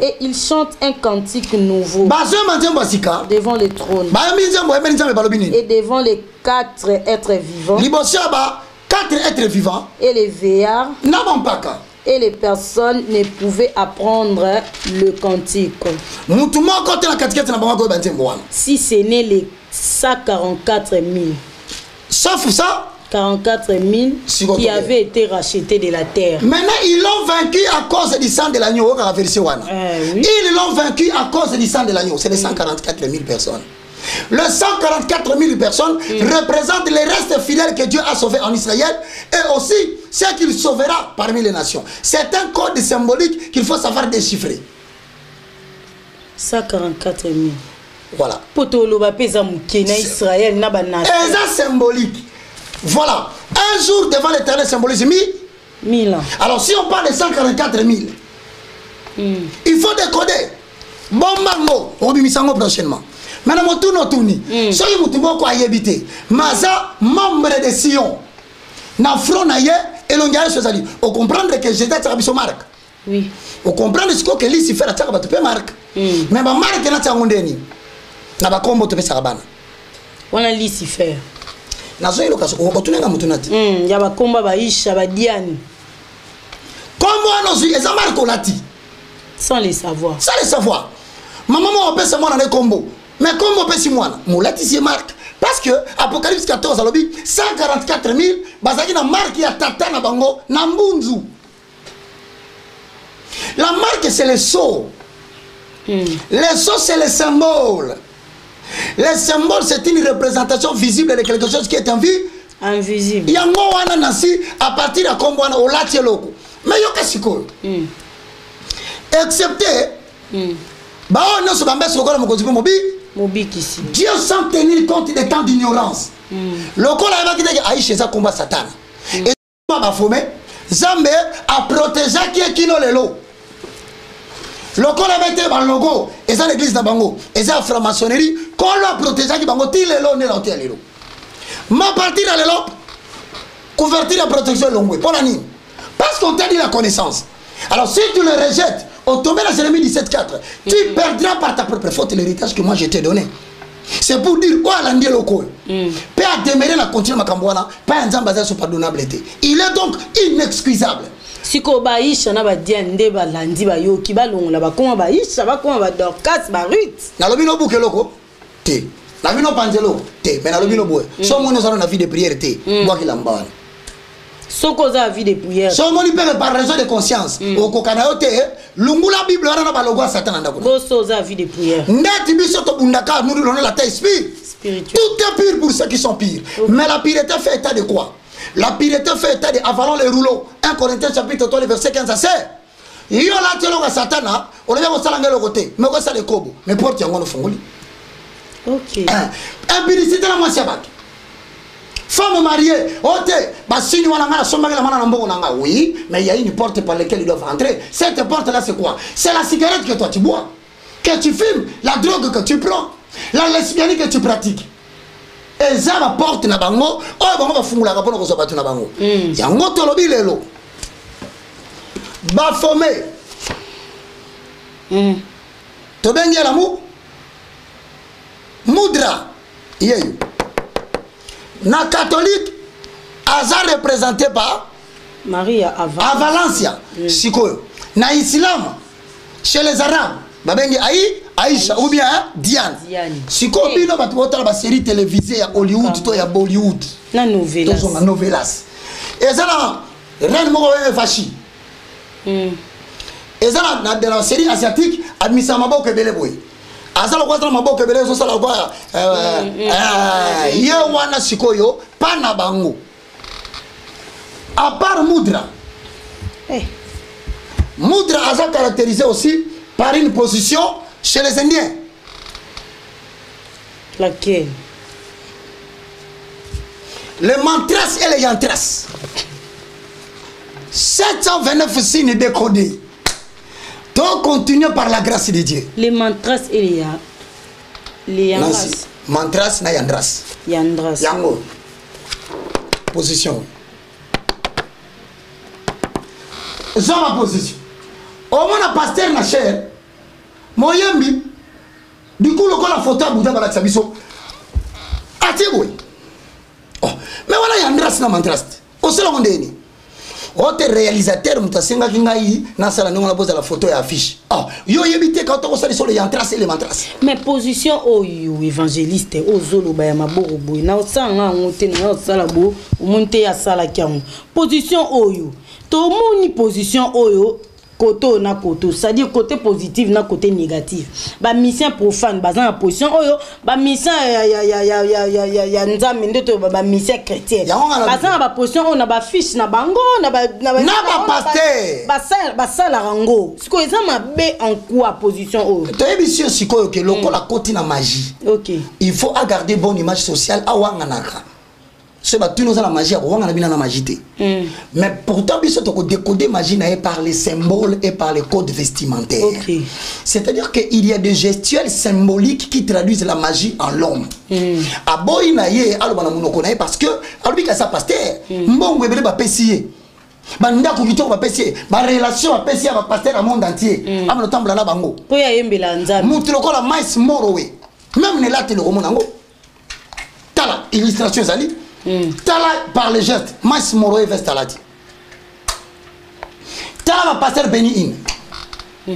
Et ils chantent un cantique nouveau devant le trône et devant les 4 êtres vivants et les veillards. Et les personnes ne pouvaient apprendre le cantique. Si ce n'est les 144 000. Sauf ça, 44 000 qui avaient été rachetés de la terre. Maintenant, ils l'ont vaincu à cause du sang de l'agneau. Oui. Ils l'ont vaincu à cause du sang de l'agneau. C'est les 144 000 personnes. Les 144 000 personnes représentent les restes fidèles que Dieu a sauvés en Israël et aussi ceux qu'il sauvera parmi les nations. C'est un code symbolique qu'il faut savoir déchiffrer. 144 000. Voilà. Israël, c'est symbolique. Voilà. Un jour devant l'Éternel symbolise 1000 ans. Alors si on parle de 144 000, il faut décoder. Bon mango, on va prochainement. Maintenant, mon tour tourni. Soyez mutumo quoi yébité. Maza, membre de Sion. Na front na ye, et l'on gagne chose à dire. On comprend que j'étais à la marque. Oui. On comprend ce que Lucifer a fait à marque. Mais ma marque est là, c'est na ba kombo to pesa bana wana Lucifer nazo ilo kaso otunenga mutunati ya ba komba ba isha ba diani kombo anozu eza marko lati sans les savoir maman mo pesa mwana na kombo mais kombo pesi mwana mulati si marque parce que Apocalypse 14 alobi 144 000 bazaki na marque ya tata na bango na mbunzu. La marque c'est le sceau. Le sceau c'est le symbole. Le symbole, c'est une représentation visible de quelque chose qui est en vie. Invisible. Il y a un mot à partir de Kombouana au latie loko. Mais il y a qu'est-ce que excepté, Dieu sans tenir compte des temps d'ignorance. Le corps a dit que Aïe ça combat Satan. Et Zambé a protégé qui est qui le lot. Le corps avait été dans le logo, et ça l'église d'Abango, et ça la franc-maçonnerie, qu'on l'a protégé qui bango, il est là, n'est là, il est là. Ma partie dans l'Europe, couverture de protection longue, pour l'année. Parce qu'on t'a dit la connaissance. Alors si tu le rejettes, au tombé dans Jérémie 17,4, tu perdras par ta propre faute l'héritage que moi je t'ai donné. C'est pour dire, quoi l'andier local. Père a déméré la continue ma cambouana, pas un zambazé sur pardonnabilité. Il est donc inexcusable. Si ko baisha na ba diande ba landi ba yo ki ba longola ba koma baisha ba koma ba dorcas ba rut na lobi no buke loko te na bino panzelo te mais na lobi no boe so mo no sa na vie de prière te boa ki lambana so ko za vie de prière so mo ni pere par raison de conscience o ko kana yo te lungula bible wana na ba logo satan ndako go so za vie de prière ndati biso to bundaka nous donnons la taille spirituelle tout est pur pour ceux qui sont pires mais la pureté fait état de quoi? La pureté fait état de avalons les rouleaux. 1 Corinthiens chapitre 3 verset 15 à 16. Il y a là tellement Satana, on est au salangé le côté, mais on ça les kobo, mais porte yango no fongoli. OK. Impudicité la moitié bac. Femme mariée, ote, ba sini wana ngala somba la mana mbongo nanga. Oui, mais il y a une porte par laquelle ils doivent entrer. Cette porte là c'est quoi? C'est la cigarette que toi tu bois, que tu fumes, la drogue que tu prends, la lesbianisme que tu pratiques. Et ça va porte na bango, oh bango va fungula kapona ko sobatu na bango. Yango to lobi lelo. Ba formé. To bengi la mu. Moudra. Yeyo. Na catholique aza représenté par Maria à Valencia. Sikoyo. Na islam chez les arabes babengi Aïcha ou bien Diane. Si comme bino batu botala ba série télévisée ya Hollywood to ya Bollywood. Na novelas. To na novelas. Et ça là reine moko fachi. Et ça là dans la série asiatique admisa maboko ebele boy. Azala kwa maboko ebele so sala kwa ye wana sikoyo pana bango. À part Moudra. Moudra a caractérisé aussi par une position chez les Indiens. Laquelle? Les mantras et les yantras. 729 signes décodés. Donc continue par la grâce de Dieu. Les mantras et les yandras. Mantras na yandras. Yandras. Yango. Position. Jean ma position. Au moins un pasteur na cher. Moyembi. Du coup le la photo Bouddha balak sabiso. Atiboy. Oh, mais voilà yandras na mantras. Au seul monde ni. Autre réalisateur mutasenga kingai na sala ndongo na posa la photo et affiche. Oh, yo yebite quand on sali sur les yandras et les mantras. Mais position oyo évangéliste ozolo ba ya maboko boy na osanga ngote na osala bo umunte ya sala kyango. Position oyo. To moni position oyo côté na côté, c'est-à-dire côté positif na côté négatif. Ba mission profane bazan la position oyo, ba mission ya nzambe ndoto ba mission chrétienne. Bazan ba position on a ba fiche na bango na ba pasteur. Ba sala rango. Siko ezama be en quoi position oyo. To ebisio siko ke lokola côté na magie. OK. Il faut garder bonne image sociale awanga naka. Ce bâtiment nous a la magie, on a bien la magie. Mais pourtant, il faut décoder magie par les symboles et par les codes vestimentaires. Okay. C'est-à-dire qu'il y a des gestuels symboliques qui traduisent la magie en l'homme. A boinaye, parce que, alors que ça pasteur, bon, vous va pessier. Banda kukito va pessier. Ba relation va pessier va pasteur au monde entier. Am le temps là bango. Pour y yembela nzambe. Mutu lokola mais morowe. Même ne late le romonango. Tala illustration zali. Tala par les gestes, mais Moroé Vestalati. Tala va passer Beni In.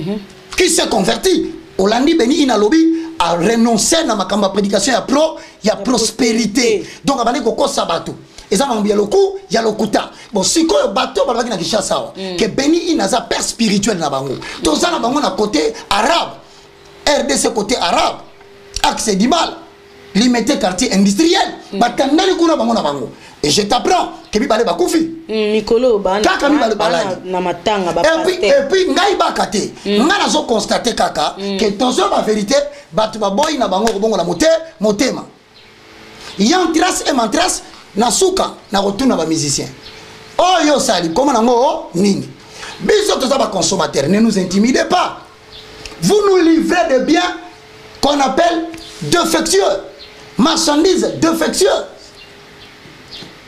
Qui s'est converti. Olandi Beni In a lobby a renoncé à ma prédication, il y a prospérité. Donc, il y a un sabato. Et ça, il y a le coup, il y a le kuta. Bon, si le bateau, il y a que Beni In a sa père spirituel. Tout ça, il y a côté arabe. RDC côté arabe. Axe Dibal. Limité quartier industriel. Et je t'apprends que tu vas aller Nicolo, et puis, ngai bakate. Nga zo constater kaka que ton seul la vérité, batu ba boy na bango bongo la motema. Yantras et mantras na suka na retourne ba musicien. Oh yo sali, comment nango nini? Biso to ba consommateur, ne nous intimidez pas. Vous nous livrez des biens qu'on appelle défectueux. Marchandises défectueuses.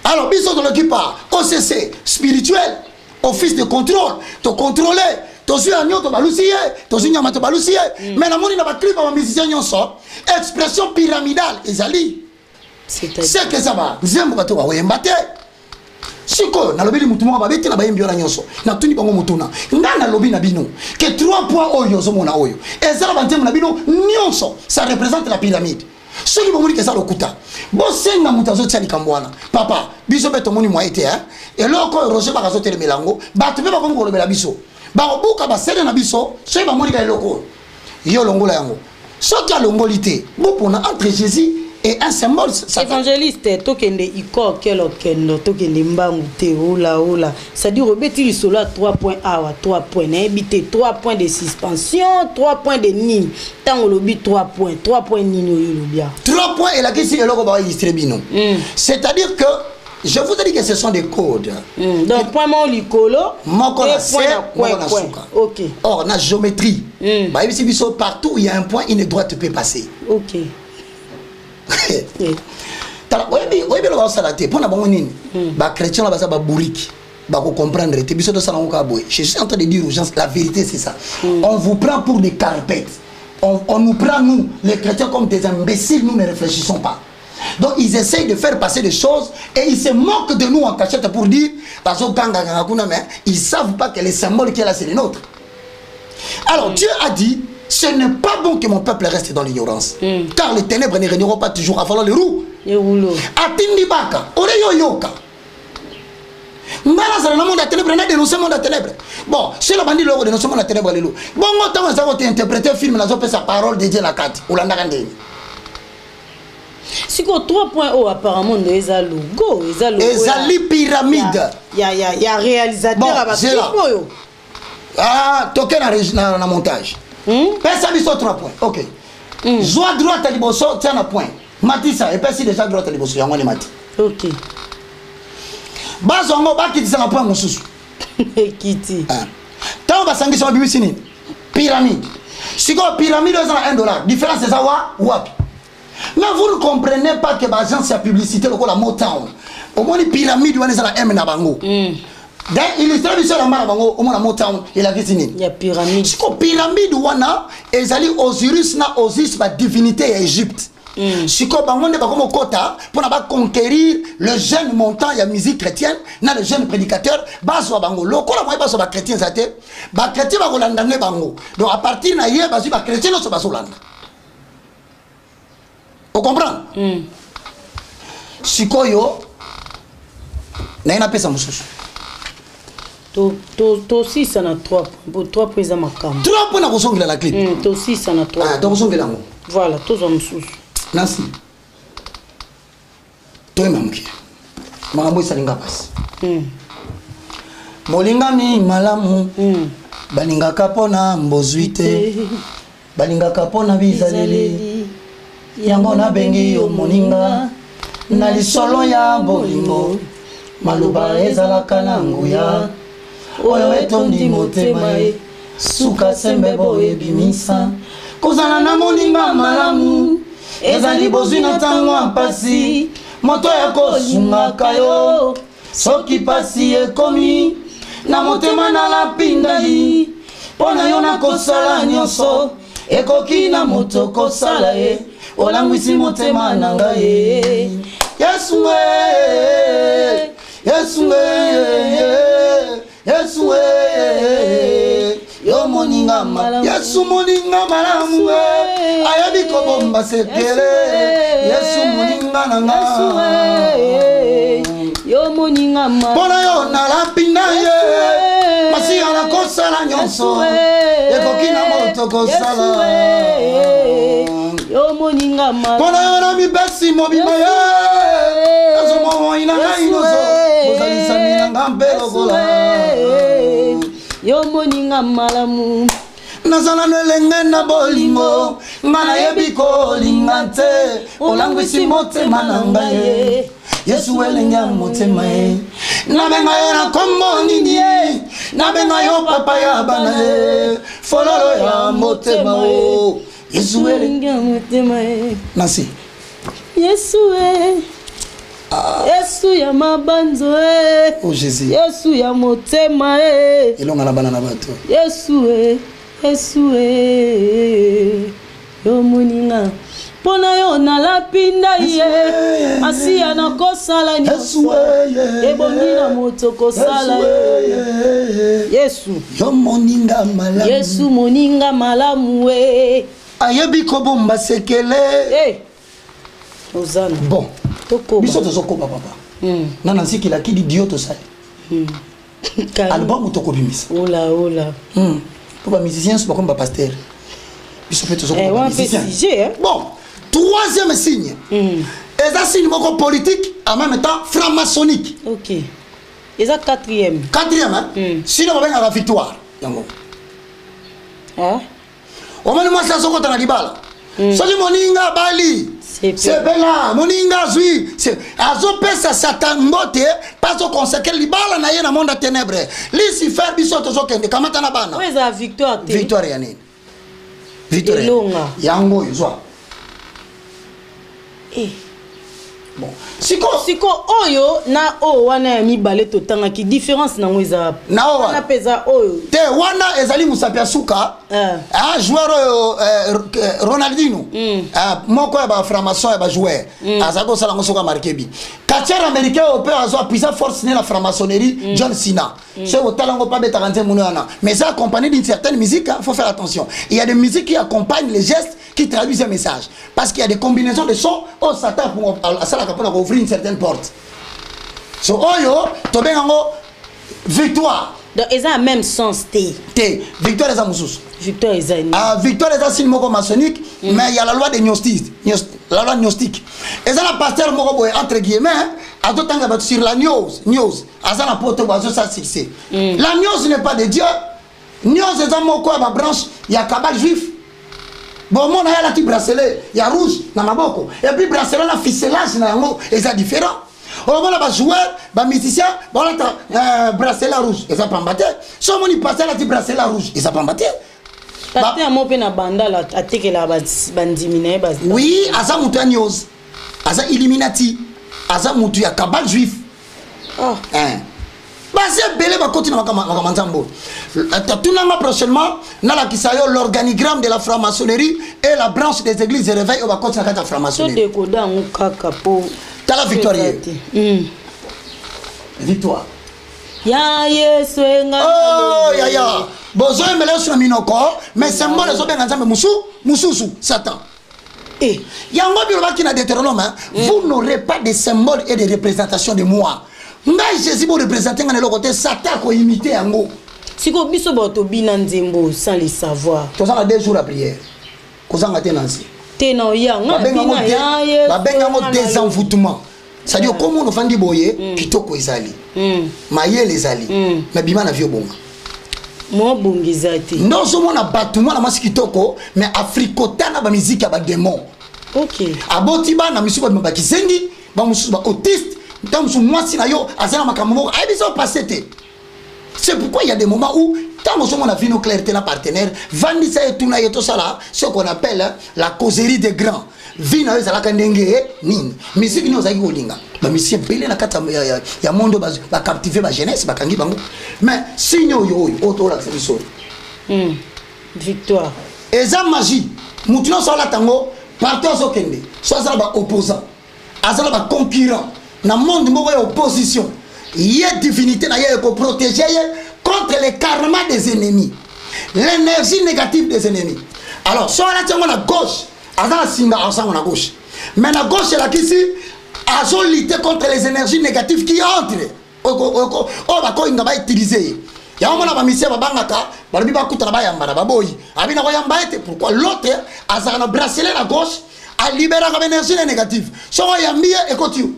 Alors, biso de l'équipe OCC spirituel, office de contrôle, te contrôler, te suis agneau, te balousier, te suis nyama, te balousier. Mais la monnaie n'a pas clip à musicien nyonso. Expression pyramidale, ezali. C'est que ça va. Zembo bato wa wembate. Siko na lobi mutu moko babeti na bayembi ora nyonso. Na tuni bango mutuna. Nga na lobi na bino que 3 points oyo zo mona oyo. Ezala bantemu na bino nyonso, ça représente la pyramide. Ce qui veut dire que ça le kuta. Bon, c'est un moutazo de Salikambouana. Papa, biso beto moni moi été, hein. Et là, quand Roger Barazo te le mélango, bah, tu peux pas comme le biso. Bah, au bout, quand c'est un biso, c'est pas moni loko. Yo longo la yango. Ce qui a l'ongolité, bon, pour entre Jésus et un symbole. Évangéliste, tokende iko kelo kendo, tokende mbangu te, ola. C'est-à-dire, rebeti du solo à 3 points A, 3 points, n'habité 3 points de suspension, 3 points de nid. Tant on lobby 3 points nid, 3 points et la question est là qu'on va illustrer bino. C'est-à-dire que, je vous ai dit que ce sont des codes. Donc, point mon licolo, point. Ok. Or, la géométrie, bah, ici, partout où il y a un point, une droite peut passer. Ok. Oui, chrétien là, bah bourrique. Bah, vous comprendre. Je suis en train de dire aux gens, la vérité c'est ça. On vous prend pour des carpettes. On nous prend, nous, les chrétiens, comme des imbéciles, nous ne réfléchissons pas. Donc ils essayent de faire passer des choses et ils se moquent de nous en cachette pour dire, parce qu'ils ne savent pas que les symboles qu'il y a là, c'est les nôtres. Alors Dieu a dit, ce n'est pas bon que mon peuple reste dans l'ignorance. Car les ténèbres ne régneront pas toujours avant les roues. Atindi baka, ore yoyoka. Ngala le monde à ténèbres, on a dénoncé le monde à ténèbres. Bon, c'est le bandit logo dénoncé le monde à ténèbres. Bon, moi, tant que ça va interpréter le film, la zone sa parole de Dieu la carte. Ou la narandé. Si quoi 3 points haut apparemment de eza logo, ezali pyramide. Il y a réalisateur à bas. Ah, toqué na montage. Personne biso 3 points. OK. Joie droite à liboso, tiens un point. Matissa et personne déjà droite à liboso, yango ni mati. OK. Bazongo ba ki disana point mosusu. Kiti. Tant que ça sont bibisini. Pyramide. Si quoi pyramide c'est $1. Différence c'est ça wapi. Mais vous ne comprenez pas que l'agence de publicité le la Motown. Au moins les pyramides on est dans M na bango. Dans illustration la mara bango au moins la Motown et la visini. Il y a pyramide. Si quoi pyramide wana ezali Osiris na Osiris ba divinité Égypte. Si quoi bango ne ba comme kota pour na ba conquérir le jeune montant ya musique chrétienne na le jeune prédicateur baso bango. Lokola moi baso ba chrétien zate ba chrétien ba kolanda ne bango. Donc à partir na ye baso ba chrétien no so baso landa. On comprend? Sikoyo, n'a pas ça moussous. To aussi ça na 3 pour 3 prises à ma cam. 3 points à vous la clip. To aussi ça na 3. Ah, donc vous là. Voilà, tous en moussous. Nancy. Toi même qui. Maman ça linga passe. Molinga mi malamu. Balinga kapona mbozuite. Balinga kapona bizaleli. Yango na bengi yo moninga na lisolo ya bolingo maluba ezalaka na nguya oyo etondi motema suka sembe boye bimisa kozala na moninga malamu ezali bozwi na ntango mpasi moto ya kosungaka yo soki pasi ekomi na motema na lapindai mpo na yo na kosala nyonso ekoki na moto kosala ye olangwisi motema na ngai Yesu Yesu Yesu yo moninga Yesu moninga malamu ayabi kobomba sekele Yesu moninga na ngai yo moninga pona yo na lapina ye masiya na kosala nyonso ekoki na moto kosala yo moninga ma pona yo na mibesi mobima ye azomo ina ngai nozo ozalisa mina ngambelo kola yo moninga malamu nazala nelenge na bolingo nga nayebi kolinga te olangwisi motema na ngai Yesu elenge ya motema ye nabenga ye na kombo nini ye nabenga yo papa ya bana ye fololo ya motema o Yesu elenge ya motema ye Nancy Yesu Yesu ya mabanzo oh Jésus Yesu ya motema elonga na bana na bato Yesu Yesu yo moninga pona yo na lapinda ye asiya na kosala nyonso ebongi na moto kosala Yesu yo moninga malamu Yesu moninga malamu we ayebi kobomba sekele ozana bon toko biso tozokoma papa nana nsikila kidi dio tosali album tokobimisa ola pour ba musicien so comme ba pasteur biso peut tozokoma musicien bon troisième signe eza signe moko politique en même temps franc-maçonnique OK eza quatrième hein sinon on va la victoire yango o mani moi ça soko tana libala soki moninga bali c'est bela moninga zui c'est azopesa satan mbote pas au consacrer libala na ye na monde ténèbres Lucifer biso tozokende kamata na bana eza victoire victoire ya nini victoire yango yozwa bon siko oyo na o wana ya mibale totanga ki différence na ngweza na wana peza oyo te wana ezali musapia suka joueur Ronaldinho moko ya ba franc-maçon ya ba joueur azako sala ngosoka markebi katier américain au père azo puissance force ne la franc-maçonnerie John Cena c'est au talent pas beta kanze munana mais ça accompagné d'une certaine musique faut faire attention il y a des musiques qui accompagnent les gestes qui traduisent un message parce qu'il y a des combinaisons de sons au Satan pour ça pour ouvrir une certaine porte so oyo to bengango victoire donc ils ont le même sens victoire est mususu victoire est victoire est un signe moko maçonnique mais il y a la loi de gnostique la loi gnostique et ça la pasteur moko boy entre guillemets atotanga sur la news azana poto bazo ça succès la news n'est pas de Dieu news est un moko ba branche il y a cabal juif bon mon a la petit bracelet il y a rouge na maboko et puis bracelet la ficelage na yango est différent On va là joueur, ba musicien, ba là bracelet rouge, et ça prend battre. Si on y passe là, tu bracelet rouge, et ça prend battre. Tati a mopé na banda la ateke la bandimine bas. Oui, aza mutu news. Aza Illuminati. Aza mutu ya kabal juif. Ah. Hein. Basé belé ba continue ma nzambo. Tunanga prochainement na la kisayo l'organigramme de la franc-maçonnerie et la branche des églises de réveil au ba continue la franc-maçonnerie. To décoda un kaka po. T'as la victoire. Victoire. Ya Yesu nga. Oh ya ya. Bozo emele sur minoko mais symbole zo benga nzambe mususu Satan. Et yango biloba ki na Deutéronome, vous n'aurez pas de symboles et de représentations de moi. Ngai Jésus pour représenter ngane le côté Satan ko imiter yango. Siko biso boto bina nzembo sans le savoir. Tozanga 2 jours à prière. Kozanga tenansi. Tena ya nga bina ya Yesu. Ba benga mo désenvoûtement. C'est-à-dire comment on fandi boye kitoko ezali. Mayele ezali. Mais bima na vieux bonga. Mo bongizati. Non seulement na batuma na masiki kitoko mais africotana ba musique ya ba démon. OK. Aboti ba na misuba ba kisengi, ba musuba autiste, tant musu mwasi na yo azana makambo ay biso passer. C'est pourquoi il y a des moments où tant on a vu nos clartés na partenaire, vandi ça et tout na yeto sala, ce qu'on appelle la causerie des grands. Vina yo zalaka ndenge nini. Musique ni ozaki kolinga. Ba musique belé na kata ya mondo ba captiver ba jeunesse ba kangi bango. Mais signyo yo auto la solution. Victoire. Eza magie. Mutino so la tango partout so kende. So azala ba opposant. Azala ba concurrent. Na monde moko ya opposition. Yé divinité na yé ko protéger contre les karma des ennemis. L'énergie négative des ennemis. Alors, so la tango na gauche, azala singa ensemble na gauche. Mais na gauche la kisi azo lutter contre les énergies négatives qui entrent. Oh ba ko inga ba utiliser. Ya mona ba mission ba bangaka, ba bi ba kutana ba yamba ba boyi. Abi na ko yamba ete pourquoi l'autre azana bracelet la gauche a libéré la énergie négative. So yambi e continue.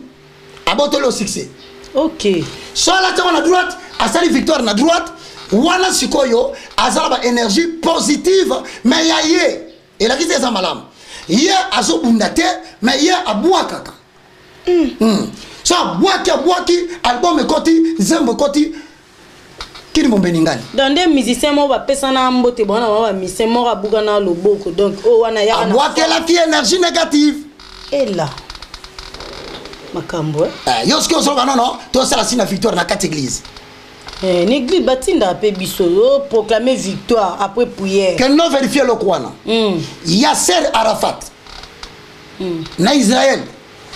Aboto le succès. OK. So la tango na droite, asali victoire na droite, wana sikoyo azala ba énergie positive mais ya ye. Et la kisi za malam. Ye azo bundate mais ye abua kaka. So abwaki album koti zembo koti kini mombeningani. Dans des musiciens mo ba pesana mbote bona ba musicien mo ba bugana loboko donc oh wana ya na. Abwaki la fi énergie négative. Et là. Makambo. Yo ce que on va non toi ça la signe victoire na 4 églises. L'église batinda pe biso proclamer victoire après prière. Que non vérifier le quoi là. Yasser Arafat. Na Israël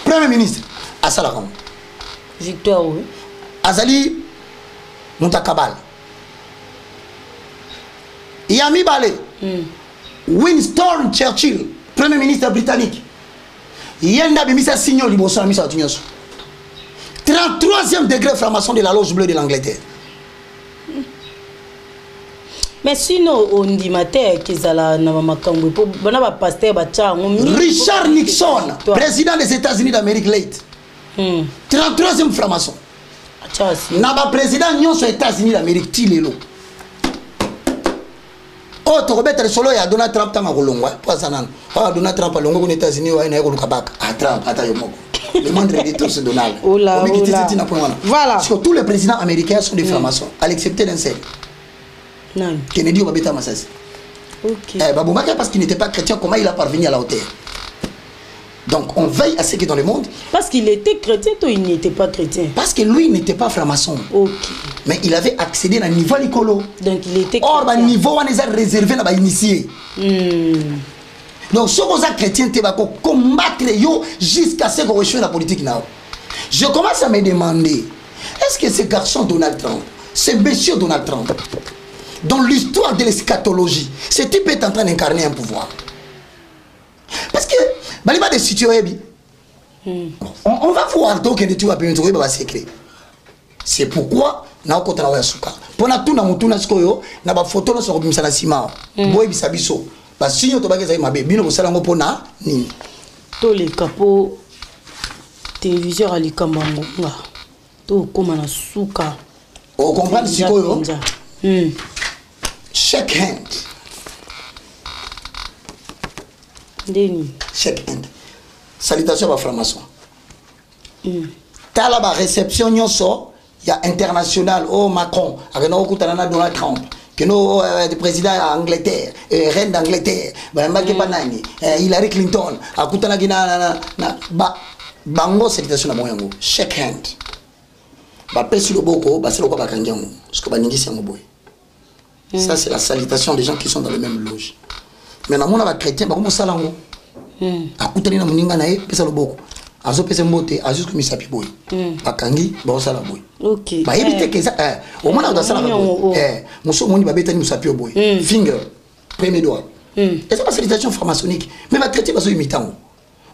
premier ministre Assalam. Victoire oui. Azali Mutakabal. Yami Bale. Winston Churchill, premier ministre britannique. Yenda bimisa signal liboso na misa tunyoso. 33e degré franc-maçon de la loge bleue de l'Angleterre. Mais sinon on dit matin qu'ils na makambo pour bana ba pasteur ba tchango. Richard Nixon, président des États-Unis d'Amérique late. 33e franc-maçon. Na ba président nyonso États-Unis d'Amérique tilelo. Oh to robeta le solo ya Donald Trump tanga kolongwa pas sanan. Ah Donald Trump alongo aux États-Unis wa ina yekoluka baka. Ah Trump ata yomoko. Le monde de tous c'est Donald. Voilà. Voilà. Parce que tous les présidents américains sont des francs-maçons à l'exception d'un seul. Non. Kennedy Obabeta Massas. OK. Baboumbaka parce qu'il n'était pas chrétien, comment il a parvenu à la hauteur? Donc on veille à ce qui est dans le monde. Parce qu'il était chrétien, toi il n'était pas chrétien. Parce que lui n'était pas franc-maçon. OK. Mais il avait accédé à un niveau l'écolo. Donc il était chrétien. Or, le niveau on est réservé à initié. Donc ce qu'on a chrétien, tu vas combattre jusqu'à ce qu'on réussisse la politique là. Je commence à me demander, est-ce que ce garçon Donald Trump, ce monsieur Donald Trump, dans l'histoire de l'eschatologie, ce type est en train d'incarner un pouvoir? Parce que, baliba de situation, on va voir donc que tu vas bien trouver un secret. C'est pourquoi na ko tala suka. Pona tuna mutuna sikoyo na ba photo no so bimisana sima. Boy bisabiso. Ba sinyo to bageza mabe bino ko sala ngo pona nini. To le capo téléviseur ali kamango nga. To koma na suka. O comprendre sikoyo. Shake hand. Deni. Shake hand. Salutation à franc-maçon. tala ba réception nyonso ya international oh Macron akena okutana na Donald Trump keno président à Angleterre reine d'Angleterre ba mbake banani Hillary Clinton akutana gina na bango salutation na moyango shake hand ba pesi loboko ba selo ko bakangiango parce ba ningisi yango boy. Ça c'est la salutation des gens qui sont dans le même loge. Mais na mona ba chrétien ba ko mosalango akutani na muninga na ye pesa loboko azo pesa mbote azo ko misapi boy bakangi ba osala boy. OK Ba yebite ke ça au moins on sala boy muso moni ba betani misapi boy finger premier doigt et c'est la salutation franc-maçonnique mais ba chrétien ba so imitango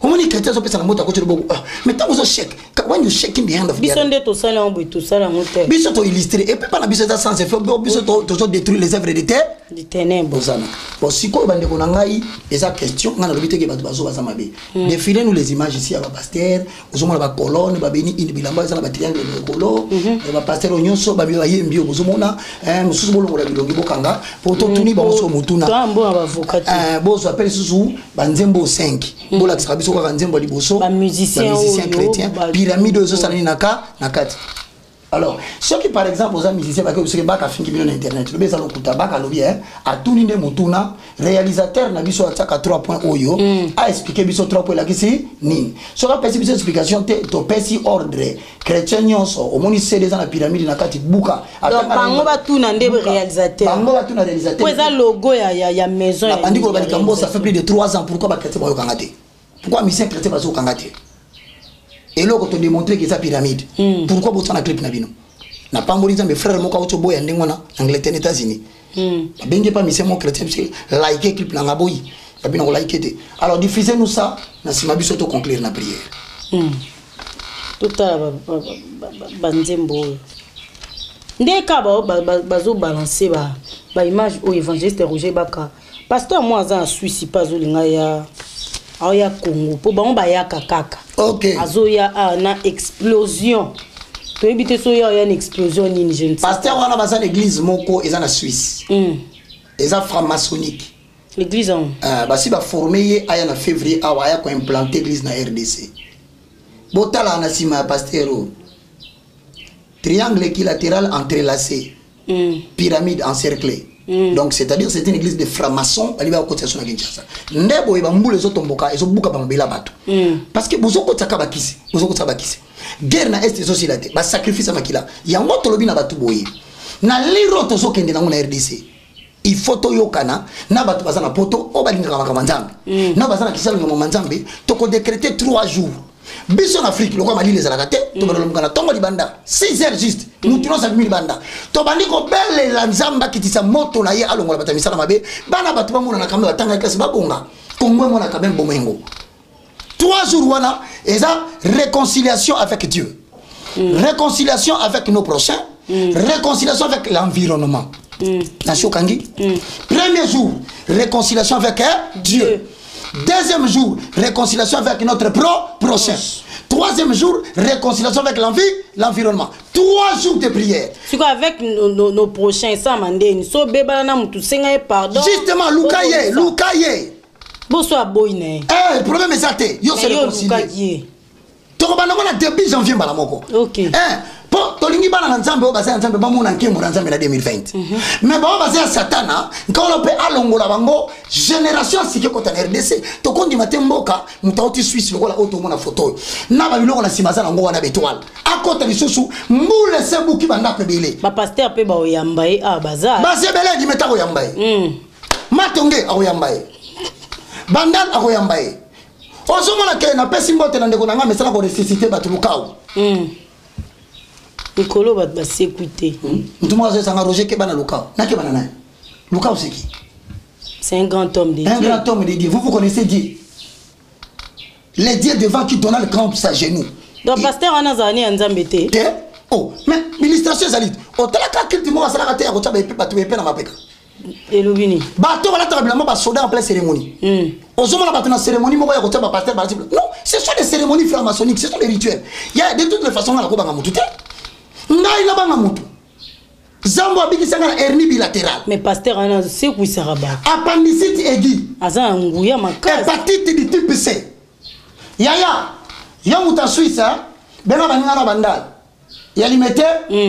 au moins les chrétiens so pesa na mbote akote loboko mais tant vous shake when you shaking the hand of biso nde to sala boy to sala moteur biso to illustrer et puis pas na biso ça sans effet biso to détruire les œuvres de ténèbres bon si ko bande ko ngai eza question ngana lobite ke bato bazo baza mabe défiler nous les images ici à ba pasteur ozomona ba colonne ba beni in bilamba eza na ba triangle de colo ba pasteur nyonso ba yembi ozomona mususu bolongola bilongi bokanga pour to tuni ba so mutuna tambo avocat bozo appelle susu ba nzembo 5 bola kisaka biso ka nzembo liboso ba musicien chrétien pyramide ozo salani naka nakati. Alors, ceux qui par exemple aux musiciens parce que vous baka fingi bien internet, le beza lokuta baka lobi à tout ninde mutuna réalisateur na biso ataka 3 points oyo a expliqué biso 3 points là qui c'est ni. So ka pesi biso explication to pesi ordre chrétien nyonso au moni c'est dans la pyramide na kati buka. Donc bango ba tout nande réalisateur. Bango ba tout na réalisateur. Pour ça logo ya maison ya. Bandi ko ba likambo ça fait plus de 3 ans pourquoi ba chrétien ba yo kangate. Pourquoi musicien chrétien ba zo kangate. Et là, quand on démontre que c'est pyramide, pourquoi vous avez un clip nabino? Na pas mourir mes frères moka auto boy ndengona Angleterre États-Unis. Bengue pas mission mon chrétien parce like clip na ngaboyi. Babino like té. Alors diffusez nous ça, na sima biso to conclure na prière. Tout à banzembo. Ndeka bazo balancer ba image au évangéliste Roger Baka. Pasteur moi za Suisse pas olinga ya Aya Congo pour ba on ba ya kakaka. OK. Azoya na explosion. To ebite so ya une explosion ni je ne sais. Pasteur wana baza l'église moko eza na Suisse. Eza franc-maçonnique. L'église en basi ba formé aya na février awa aya ko implanter l'église na RDC. Botala na sima pasteur triangle équilatéral entrelacé. Pyramide encerclée. Donc c'est-à-dire c'est une église de francs-maçons ali ba côté na Kinshasa. Ndebo ba mbule zo tomboka ezo buka ba mbela bato. Parce que bozo ko tsaka bakisi, bozo ko tsaka bakisi. Guerre na est société, ba sacrifice makila. Yango to lobi na bato boye. Na liro to zo kende na ngona RDC. Il faut to yokana na bato bazana poto o balinga ka manzambe. Na bazana kisalo ngoma manzambe to ko décréter 3 jours. Biso en Afrique, le roi Mali les alakate, to ba lomkana tongo libanda 6 heures juste. Nous tirons 5000 banda. To bandi ko belle la nzamba kitisa moto na ye alongola batamisa na mabe. Bana batu ba mona na kamela tanga kasi babonga. Kongo mona ka même bomengo. 3 jours wana eza réconciliation avec Dieu. Réconciliation avec nos prochains, réconciliation avec l'environnement. Nation Kangi. Premier jour, réconciliation avec Dieu. Deuxième jour, réconciliation avec notre prochain. Troisième jour, réconciliation avec l'environnement. 3 jours de prière. C'est quoi avec nos prochains, ça m'a dit, so beba na mutu senga pardon. Justement, Lukaye. Bonsoir boyne. Le problème est ça té. Yo se réconcilier. To ba na début janvier bala moko. OK. Pour tolingi bana na nzambe o basa nzambe ba mona nkemo na nzambe na 2020. Mais ba basa satana, quand on peut alongola bango génération sike ko ta RDC. To kondi matemboka mutauti Suisse lokola auto mona photo. Na ba biloko na simaza na ngo wana bétoile. Akota lisusu mbule sebu ki banda pe belé. Ba pasteur pe ba oyambaye a bazar. Ba se belé di meta oyambaye. Matonge oyambaye. Bandal oyambaye. Ozomona ke na pesi mbote na ndeko na nga mesala ko ressusciter batulukao. Nikolo va s'écouter. Tout le monde sait Roger Kebana Lukao. Lukao c'est qui? C'est un grand homme de Dieu. Un grand homme de Dieu. Vous connaissez Dieu. Les dieux devant qui donnent le grand pour sa genou. Donc, pasteur Anazani Anzambete. Oh, mais ministration Zalit. Oh, t'as la carte qui m'a fait la terre, tu as pas tué peine à ma péca. Et l'obini. Bateau, voilà, tu as vraiment pas soda en pleine cérémonie. Aux hommes, la cérémonie, moi, je vais pasteur. Non, ce sont des cérémonies franc-maçonniques, ce sont des rituels. Il y a de toutes les façons à la coupe à Moutou. Ngai la banga mutu zambo abiki sanga hernie bilatérale mais pasteur ana c'est quoi ça rabat appendicite aiguë aza nguya makasi hépatite du type C yaya yangu ta Suisse Bena baningana bandal. Ya limité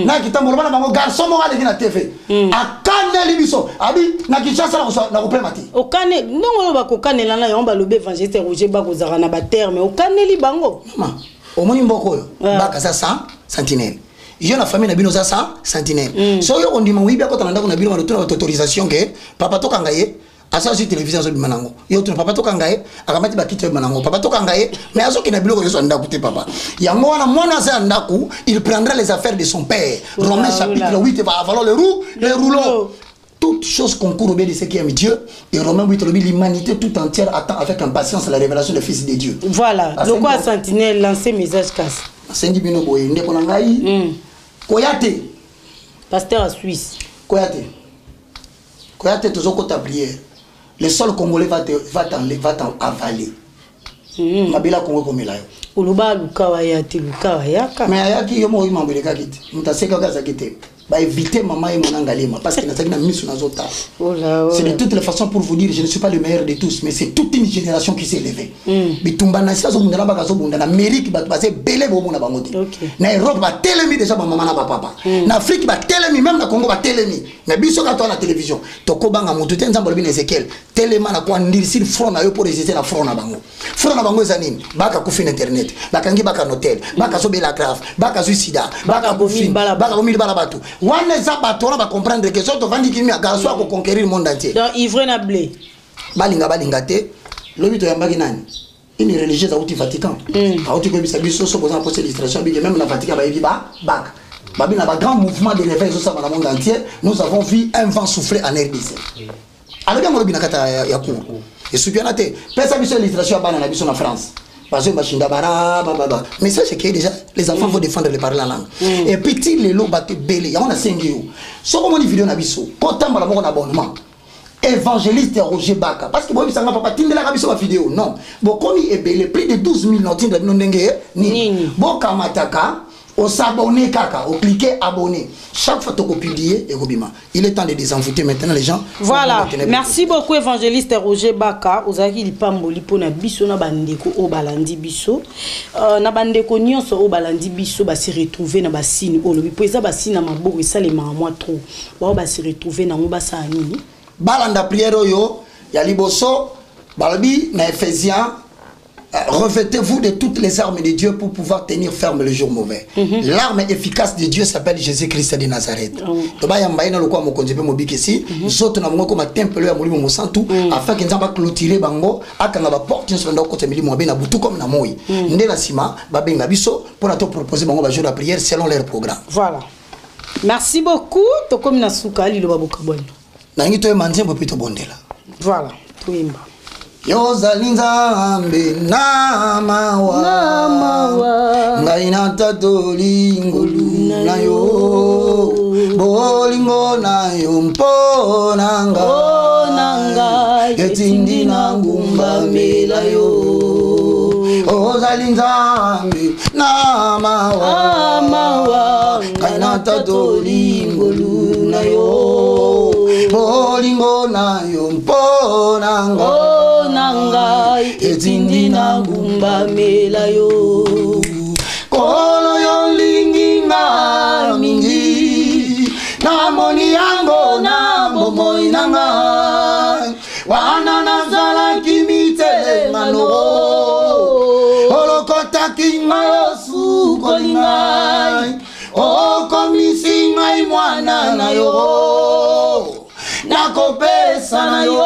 na kitambolo bana bango garçon mo ale na TV. Akane libiso. Abi na kichasa na ko mati. Okane ndongo ba ko kanela na yomba lobe évangéliste Roger ba ko zara na ba terme okane li bango. Mama, omoni mboko yo. Ba kaza 100 sentinelle. Yo na famille na bino za 100 sentinelle. So yo ondima wibi akota ndako na bino ba retour autorisation ke papa to kangaye. Asa sur télévision zo bimanango yo tu papa to kangaye akamati bakite bimanango papa to kangaye mais aso kina biloko yo so ndaku te papa yango wana mwana za ndaku il prendra les affaires de son père. Romains chapitre 8 va avoir les rouleaux. Toute chose concourt au bien de ce qui aime Dieu. Et Romains 8 l'humanité tout entière attend avec impatience la révélation du Fils de Dieu. Voilà le quoi sentinelle lancer message casse Sendi bino boye ndeko na ngai koyate pasteur à Suisse koyate tozoko ta prière. Le sol congolais va t'avaler. Mabila Congo comme là. Uluba lukawa ya te lukawa yaka. Mais ayaki yo mo imambele kakite. Mutaseka kaza kite. Ba éviter maman et mon angalema parce que na misu na zota. C'est de toutes les façons pour vous dire je ne suis pas le meilleur de tous mais c'est toute une génération qui s'est élevée. Bitumba na sia zo mundana ba kazo bunda na Amérique ba basé belé bo mona bangote. Na Europe ba telemi déjà ba maman na ba papa. Na Afrique ba telemi même na Congo ba telemi. Mais biso ka to na télévision. Toko banga mutu te nzambo bi Ezekiel. Telema na kwa ndirisi front na yo pour résister na front na bango. Front na bango ezanini baka kufi na internet. Baka ngi baka hotel. Baka so bela grave. Baka suicida. Baka kufi. Baka omili bala batu. Wane za batora ba comprendre que soto vandi kimi garçon à conquérir le monde entier. Donc ivre na blé. Balinga te. Lobi to yambaki nani? Une religieuse à outil Vatican. A outil ko bisa biso so posant poser l'illustration bi même na Vatican ba yebi ba bak. Babi na ba grand mouvement de réveil so ça dans le monde entier. Nous avons vu un vent souffler en RDC. Alors bien lobi na kata ya cour. Et souviens te pesa biso l'illustration ba na biso na France. Parce que mais ça c'est que déjà les enfants vont défendre les parler la langue. Et petit les lots battent belé. Il y a un cinq so comme une vidéo na biso. Quand on va avoir un abonnement. Évangéliste Roger Baka parce que bon ça va pas tindela ka biso ba vidéo non. Bon comme il est belé plus de 12 000 notines de ndenge ni. Bon kamataka on s'abonne kaka, on cliquer abonner. Chaque fois que tu publies et Robima. Il est temps de désenvoûter maintenant les gens. Voilà. Merci beaucoup évangéliste Roger Baka. Ozaki lipamboli pona biso na bandeko o balandi biso. Na bandeko nyonso o balandi biso ba se retrouver na basini o lobi poeza basina maboko esalema moi trop. Ba se retrouver na ngoba sa nini. Balanda prière yo ya liboso balbi na Ephésiens. Revêtez-vous de toutes les armes de Dieu pour pouvoir tenir ferme le jour mauvais. L'arme efficace de Dieu s'appelle Jésus-Christ de Nazareth. Afin que nous clôturer bango akanga ba porte sur ndako côté milimo na butu comme na moyi. Ndela sima babenga biso pour na to proposer bango ba jour de prière selon leur programme. Voilà. Merci beaucoup. To comme na suka li lo babuka bon. Na ngi to manje bo pito bondela. Voilà. Tuimba. Yo zalinzambe na mawa ngaina tatoli ngolu na yo bolingo na yo mponanga etindi na ngumba mela yo o zalinzambe na mawa ngaina tatoli ngolu na yo bolingo na yo mponanga etindi na ngumba mela yo kolo yo linginga mingi na moni yango na bomoi nanga wana nazala kimitele ngano olokota kinga su kolinga o komisi ngai mwana na yo nakopesa na yo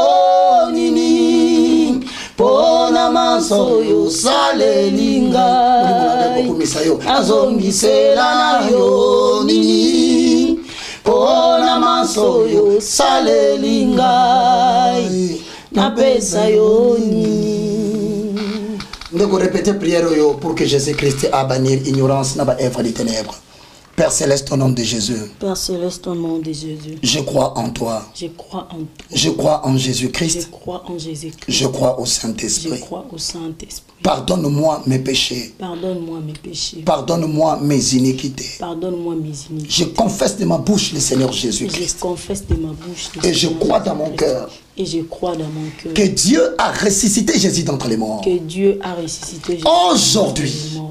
nini pona maso yo salelinga azongisela na yo nini pona maso yo salelinga napesa yo nini. Ndeko répéter prière yo pour que Jésus-Christ a bannir ignorance na ba œuvre des ténèbres. Père céleste, au nom de Jésus. Père céleste, au nom de Jésus. Je crois en toi. Je crois en toi. Je crois en Jésus-Christ. Je crois en Jésus-Christ. Je crois au Saint-Esprit. Je crois au Saint-Esprit. Pardonne-moi mes péchés. Pardonne-moi mes péchés. Pardonne-moi mes iniquités. Pardonne-moi mes iniquités. Je confesse de ma bouche le Seigneur Jésus-Christ. Je confesse de ma bouche. Et je crois dans mon cœur. Et je crois dans mon cœur que Dieu a ressuscité Jésus d'entre les morts. Que Dieu a ressuscité Jésus.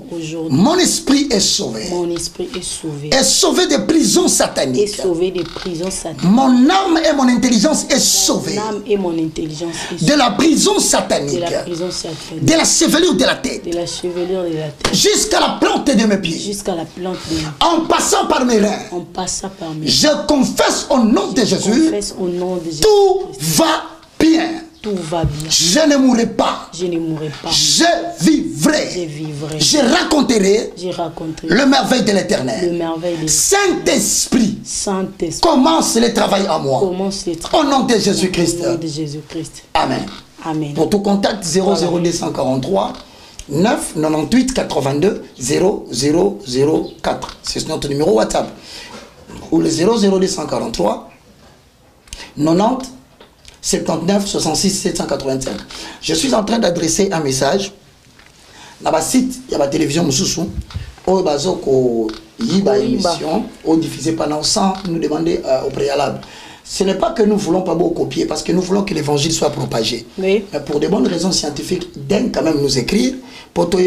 Aujourd'hui, mon esprit est sauvé. Mon esprit est sauvé. Est sauvé des prisons sataniques. Est sauvé des prisons sataniques. Mon âme et mon intelligence est sauvée. Mon âme et mon intelligence est sauvée. De la prison satanique. De la prison satanique. De la chevelure de la tête. De la chevelure de la tête. Jusqu'à la plante de mes pieds. Jusqu'à la plante de mes pieds. En passant par mes reins. En passant par mes reins. Je confesse au nom de Jésus. Je confesse au nom de Jésus. Tout va bien. Tout va bien. Je ne mourrai pas. Je ne mourrai pas. Je vivrai. Je vivrai. Je raconterai. Je raconterai le merveille de l'Éternel. Le merveille de Saint-Esprit. Saint-Esprit. Commence le travail à moi. Commence le travail. Au nom de Jésus-Christ. Au nom de Jésus-Christ. Amen. Amen. Pour tout contact 00243 9 98 82 0004. C'est notre numéro WhatsApp. Ou le 00243 90 79 66 785. Je suis en train d'adresser un message. Dans le site, il y a la télévision Moussoussou. Au bazoko, il y a une émission diffusée pendant 100, nous demander au préalable. Ce n'est pas que nous voulons pas beaucoup copier, parce que nous voulons que l'évangile soit propagé. Oui. Mais pour de bonnes raisons scientifiques, d'un quand même nous écrire, pour toi,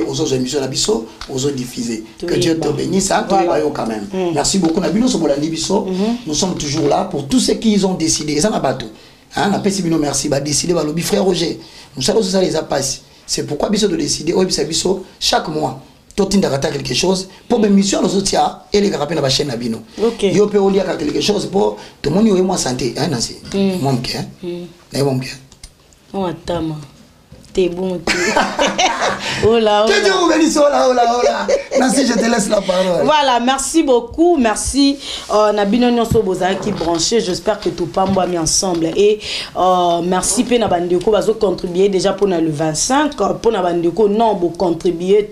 aux autres émissions, aux autres diffusées. Que Dieu te bénisse, ça, quand même. Merci beaucoup. Nous sommes toujours là pour tous ceux qui ont décidé. Ça n'a pas tout. Merci. Décider, frère Roger. Nous savons que ça les a passé. C'est pourquoi Bisso de décider, chaque mois. Tout le monde quelque chose pour mes missions nos autres et les garapes dans la chaîne Nabino. OK. Yo peut lire quelque chose pour tout le monde yo moi santé hein Nancy. Mon cœur. Mon cœur. On attend. T'es bon. Oh là, que Dieu vous bénisse. Oh là. Nancy, je te laisse la parole. Voilà, merci beaucoup. Merci. Nabino Nyonso Bozala qui branché. J'espère que tout pas mis ensemble. Et merci Pena Bandeko bazo contribuer déjà pour le 25. Pour Bandeko non vous contribuer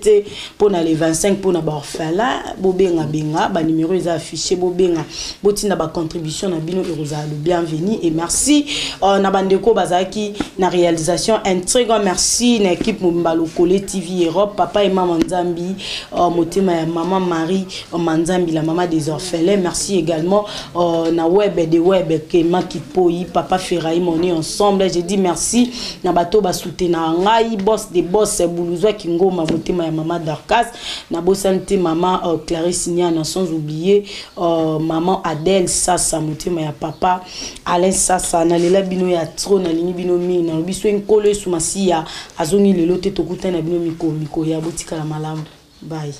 pour le 25 pour na orphelin. Bobenga benga ba numéro est affiché bobenga. Botina ba contribution Nabino Erozalo bienvenue et merci Nabandeko Bazaki na réalisation un très grand merci l'équipe Mbalo Kole TV Europe papa et maman Nzambi motema ya maman Marie Manzambi la maman des orphelins merci également na web de web Kema Kipoyi papa Ferraï on est ensemble j'ai dit merci na bato ba soutenir ngai boss des boss Boulouzoa Kingoma motema ya maman Darkas na bosante maman Clarisse Niana sans oublier maman Adèle Sassa motema ya papa Alain Sassa na lela bino ya tro na lini bino mi na biso enkolo sumasi azongi lelo te tokuta na bino miko ya botika la malamu bye.